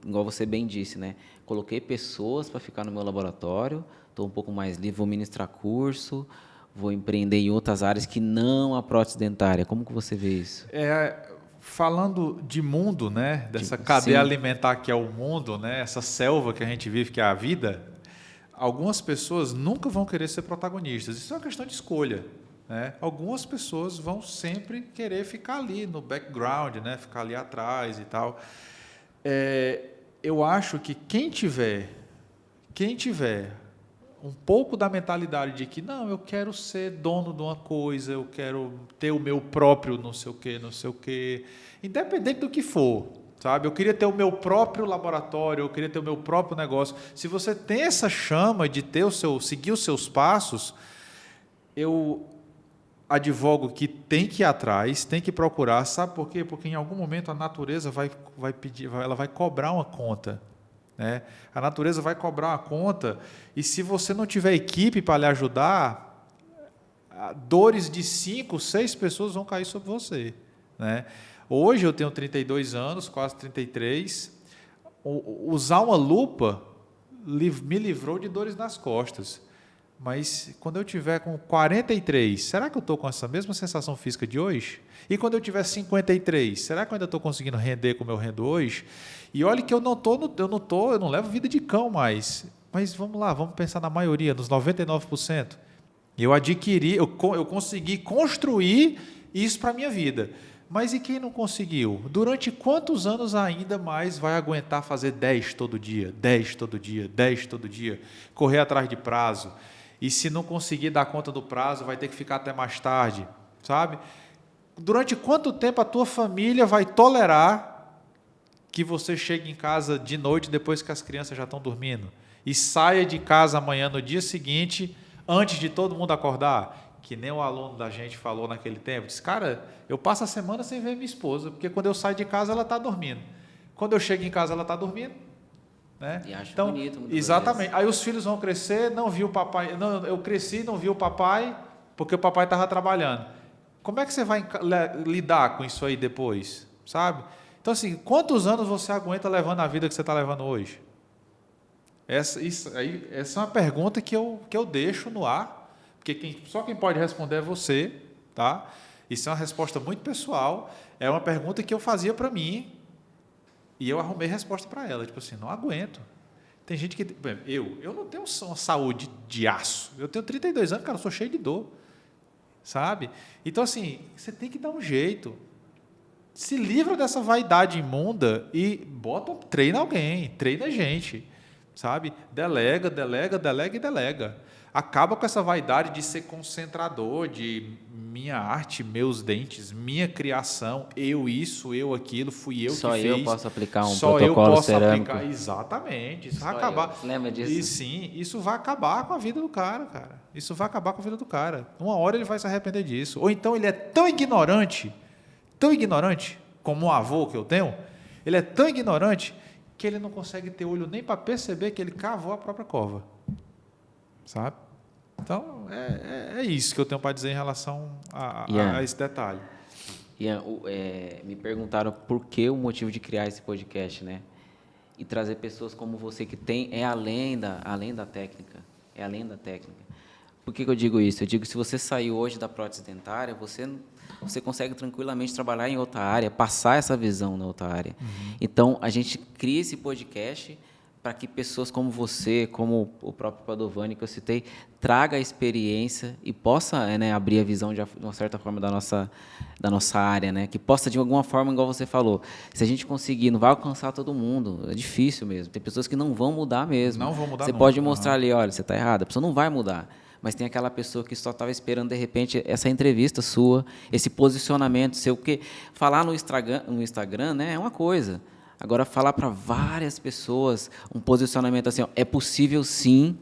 igual você bem disse, né? Coloquei pessoas para ficar no meu laboratório, estou um pouco mais livre, vou ministrar curso, vou empreender em outras áreas que não a prótese dentária. Como que você vê isso? Falando de mundo, né? Dessa cadeia alimentar que é o mundo, né? Essa selva que a gente vive, que é a vida, algumas pessoas nunca vão querer ser protagonistas. Isso é uma questão de escolha. Né? Algumas pessoas vão sempre querer ficar ali no background, né? Ficar ali atrás e tal. Eu acho que quem tiver um pouco da mentalidade de que não, eu quero ser dono de uma coisa, eu quero ter o meu próprio não sei o quê, independente do que for, sabe? Eu queria ter o meu próprio laboratório, eu queria ter o meu próprio negócio. Se você tem essa chama de seguir os seus passos, eu advogo que tem que ir atrás, tem que procurar. Sabe por quê? Porque em algum momento a natureza vai pedir, ela vai cobrar uma conta. Né? A natureza vai cobrar uma conta e se você não tiver equipe para lhe ajudar, dores de 5, 6 pessoas vão cair sobre você. Né? Hoje eu tenho 32 anos, quase 33. Usar uma lupa me livrou de dores nas costas. Mas quando eu tiver com 43, será que eu estou com essa mesma sensação física de hoje? E quando eu tiver 53, será que eu ainda estou conseguindo render como eu rendo hoje? E olha que eu não levo vida de cão mais. Mas vamos lá, vamos pensar na maioria, nos 99%. Eu consegui construir isso para a minha vida. Mas e quem não conseguiu? Durante quantos anos ainda mais vai aguentar fazer 10 todo dia, 10 todo dia, 10 todo dia, correr atrás de prazo? E se não conseguir dar conta do prazo, vai ter que ficar até mais tarde, sabe? Durante quanto tempo a tua família vai tolerar que você chegue em casa de noite depois que as crianças já estão dormindo e saia de casa amanhã no dia seguinte, antes de todo mundo acordar? Que nem o aluno da gente falou naquele tempo, disse, cara, eu passo a semana sem ver minha esposa, porque quando eu saio de casa ela está dormindo. Quando eu chego em casa ela está dormindo. Né? E acho então, bonito. Exatamente. Aí os filhos vão crescer, não vi o papai. Não, eu cresci, não vi o papai, porque o papai estava trabalhando. Como é que você vai lidar com isso aí depois? Sabe? Então, assim, quantos anos você aguenta levando a vida que você está levando hoje? Essa é uma pergunta que eu deixo no ar, porque só quem pode responder é você. Tá? Isso é uma resposta muito pessoal. É uma pergunta que eu fazia para mim. E eu arrumei resposta para ela, tipo assim, não aguento. Tem gente que... Eu não tenho uma saúde de aço. Eu tenho 32 anos, cara, eu sou cheio de dor. Sabe? Então, assim, você tem que dar um jeito. Se livra dessa vaidade imunda e treina alguém, treina gente. Sabe? Delega e delega. Acaba com essa vaidade de ser concentrador, de minha arte, meus dentes, minha criação, eu isso, eu aquilo, fui eu Só que fiz. Só eu posso aplicar um só protocolo eu posso cerâmico. aplicar. Exatamente. Isso vai acabar. Lembra disso? E sim, isso vai acabar com a vida do cara. Isso vai acabar com a vida do cara. Uma hora ele vai se arrepender disso. Ou então ele é tão ignorante, como um avô que eu tenho, ele é tão ignorante que ele não consegue ter olho nem para perceber que ele cavou a própria cova. Sabe? Então, é isso que eu tenho para dizer em relação a esse detalhe. Ian, me perguntaram por que o motivo de criar esse podcast, né? E trazer pessoas como você que tem, além da técnica. É além da técnica. Por que eu digo isso? Eu digo que se você sair hoje da prótese dentária, você consegue tranquilamente trabalhar em outra área, passar essa visão na outra área. Uhum. Então, a gente cria esse podcast para que pessoas como você, como o próprio Padovani que eu citei, traga a experiência e possa abrir a visão de uma certa forma da nossa área, né? Que possa, de alguma forma, igual você falou, se a gente conseguir, não vai alcançar todo mundo, é difícil mesmo, tem pessoas que não vão mudar mesmo. Não vão mudar. Você pode mostrar ali, olha, você está errado, a pessoa não vai mudar, mas tem aquela pessoa que só estava esperando, de repente, essa entrevista sua, esse posicionamento seu, porque falar no Instagram, né, é uma coisa. Agora, falar para várias pessoas um posicionamento assim, ó, é possível sim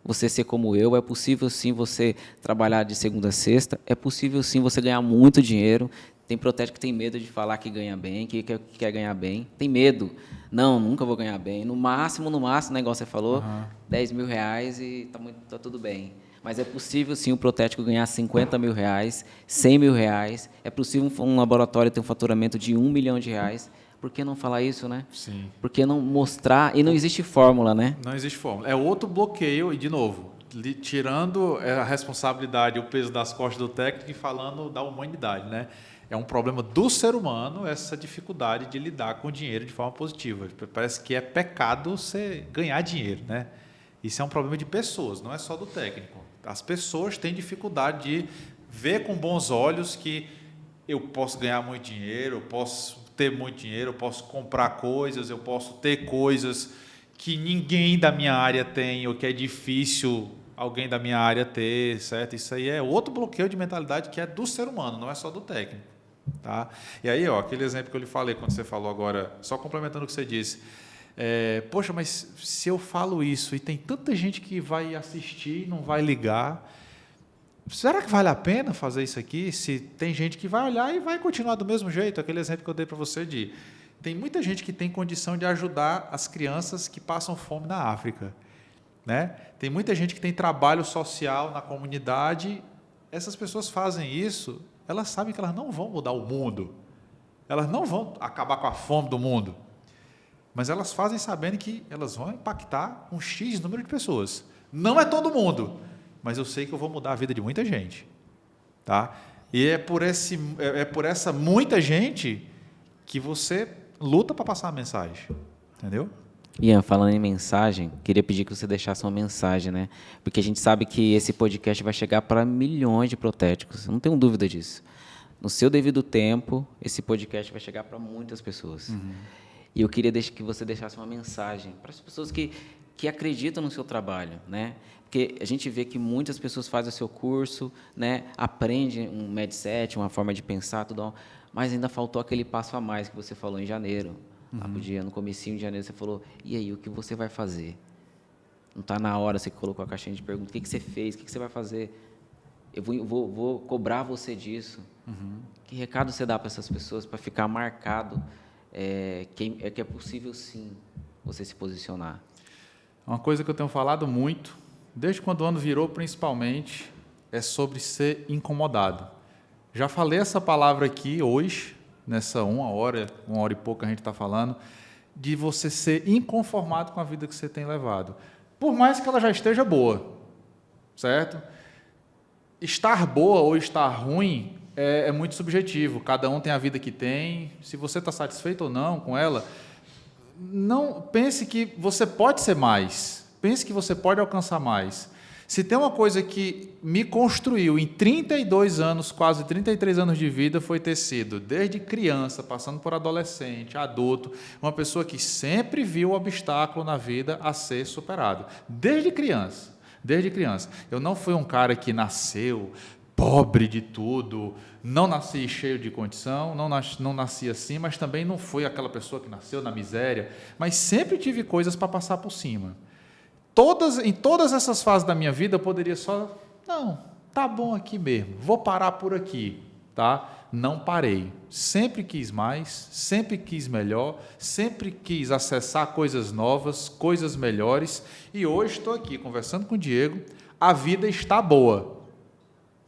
você ser como eu, é possível sim você trabalhar de segunda a sexta, é possível sim você ganhar muito dinheiro. Tem protético que tem medo de falar que ganha bem, que quer ganhar bem. Tem medo. Não, nunca vou ganhar bem. No máximo, negócio você falou, R$10 mil e tá tudo bem. Mas é possível, sim, o protético ganhar R$50 mil, R$100 mil. É possível um laboratório ter um faturamento de R$1 milhão. Por que não falar isso, né? Sim. Por que não mostrar? E não existe fórmula, né? Não existe fórmula. É outro bloqueio, e, de novo, tirando a responsabilidade e o peso das costas do técnico e falando da humanidade, né? É um problema do ser humano essa dificuldade de lidar com o dinheiro de forma positiva. Parece que é pecado você ganhar dinheiro, né? Isso é um problema de pessoas, não é só do técnico. As pessoas têm dificuldade de ver com bons olhos que eu posso ganhar muito dinheiro, eu posso ter muito dinheiro, eu posso comprar coisas, eu posso ter coisas que ninguém da minha área tem ou que é difícil alguém da minha área ter, certo? Isso aí é outro bloqueio de mentalidade que é do ser humano, não é só do técnico. Tá? E aí, aquele exemplo que eu lhe falei quando você falou agora, só complementando o que você disse, poxa, mas se eu falo isso e tem tanta gente que vai assistir, não vai ligar, será que vale a pena fazer isso aqui? Se tem gente que vai olhar e vai continuar do mesmo jeito, aquele exemplo que eu dei para você tem muita gente que tem condição de ajudar as crianças que passam fome na África, né? Tem muita gente que tem trabalho social na comunidade, essas pessoas fazem isso, elas sabem que elas não vão mudar o mundo, elas não vão acabar com a fome do mundo, mas elas fazem sabendo que elas vão impactar um X número de pessoas. Não é todo mundo, mas eu sei que eu vou mudar a vida de muita gente. Tá? E é por essa muita gente que você luta para passar a mensagem. Entendeu? Ian, falando em mensagem, queria pedir que você deixasse uma mensagem, né? Porque a gente sabe que esse podcast vai chegar para milhões de protéticos, eu não tenho dúvida disso. No seu devido tempo, esse podcast vai chegar para muitas pessoas. Uhum. E eu queria que você deixasse uma mensagem para as pessoas que acreditam no seu trabalho, né? Porque a gente vê que muitas pessoas fazem o seu curso, né? Aprendem um mindset, uma forma de pensar, tudo, mas ainda faltou aquele passo a mais que você falou em janeiro. Lá no comecinho de janeiro, você falou, e aí, o que você vai fazer? Não está na hora, você colocou a caixinha de perguntas, o que você fez, o que você vai fazer? Eu vou cobrar você disso. Uhum. Que recado você dá para essas pessoas para ficar marcado que é possível, sim, você se posicionar? Uma coisa que eu tenho falado muito, desde quando o ano virou, principalmente, é sobre ser incomodado. Já falei essa palavra aqui hoje, nessa uma hora e pouco a gente está falando, de você ser inconformado com a vida que você tem levado. Por mais que ela já esteja boa, certo? Estar boa ou estar ruim é muito subjetivo. Cada um tem a vida que tem. Se você está satisfeito ou não com ela, não pense que você pode ser mais. Pense que você pode alcançar mais. Se tem uma coisa que me construiu em 32 anos, quase 33 anos de vida, foi ter sido, desde criança, passando por adolescente, adulto, uma pessoa que sempre viu o obstáculo na vida a ser superado. Desde criança. Desde criança. Eu não fui um cara que nasceu pobre de tudo, não nasci cheio de condição, não nasci assim, mas também não fui aquela pessoa que nasceu na miséria, mas sempre tive coisas para passar por cima. Em todas essas fases da minha vida, eu poderia só, não, tá bom aqui mesmo, vou parar por aqui, tá? Não parei. Sempre quis mais, sempre quis melhor, sempre quis acessar coisas novas, coisas melhores, e hoje estou aqui conversando com o Diego, a vida está boa.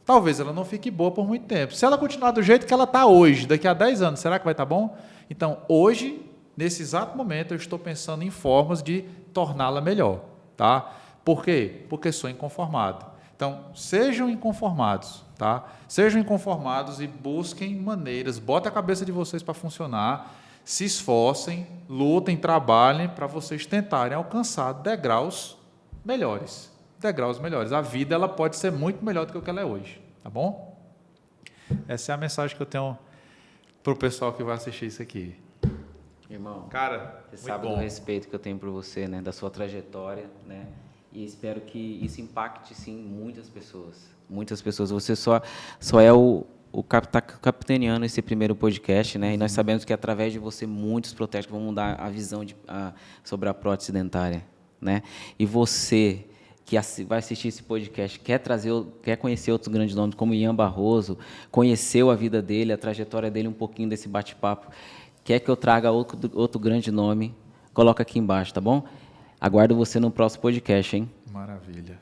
Talvez ela não fique boa por muito tempo. Se ela continuar do jeito que ela está hoje, daqui a 10 anos, será que vai estar bom? Então, hoje, nesse exato momento, eu estou pensando em formas de torná-la melhor. Tá? Por quê? Porque sou inconformado. Então, sejam inconformados. Tá? Sejam inconformados e busquem maneiras, botem a cabeça de vocês para funcionar, se esforcem, lutem, trabalhem para vocês tentarem alcançar degraus melhores. Degraus melhores. A vida ela pode ser muito melhor do que o que ela é hoje, tá bom? Essa é a mensagem que eu tenho para o pessoal que vai assistir isso aqui. Irmão, cara, você sabe do respeito que eu tenho por você, né, da sua trajetória, né? E espero que isso impacte sim muitas pessoas. Muitas pessoas. Você só é o tá capitaneando esse primeiro podcast, né? E nós sabemos que através de você muitos protestos vão mudar a visão sobre a prótese dentária, né? E você que vai assistir esse podcast, quer conhecer outros grandes nomes, como Ian Barroso, conheceu a vida dele, a trajetória dele, um pouquinho desse bate-papo, quer que eu traga outro grande nome, coloca aqui embaixo, tá bom? Aguardo você no próximo podcast, hein? Maravilha.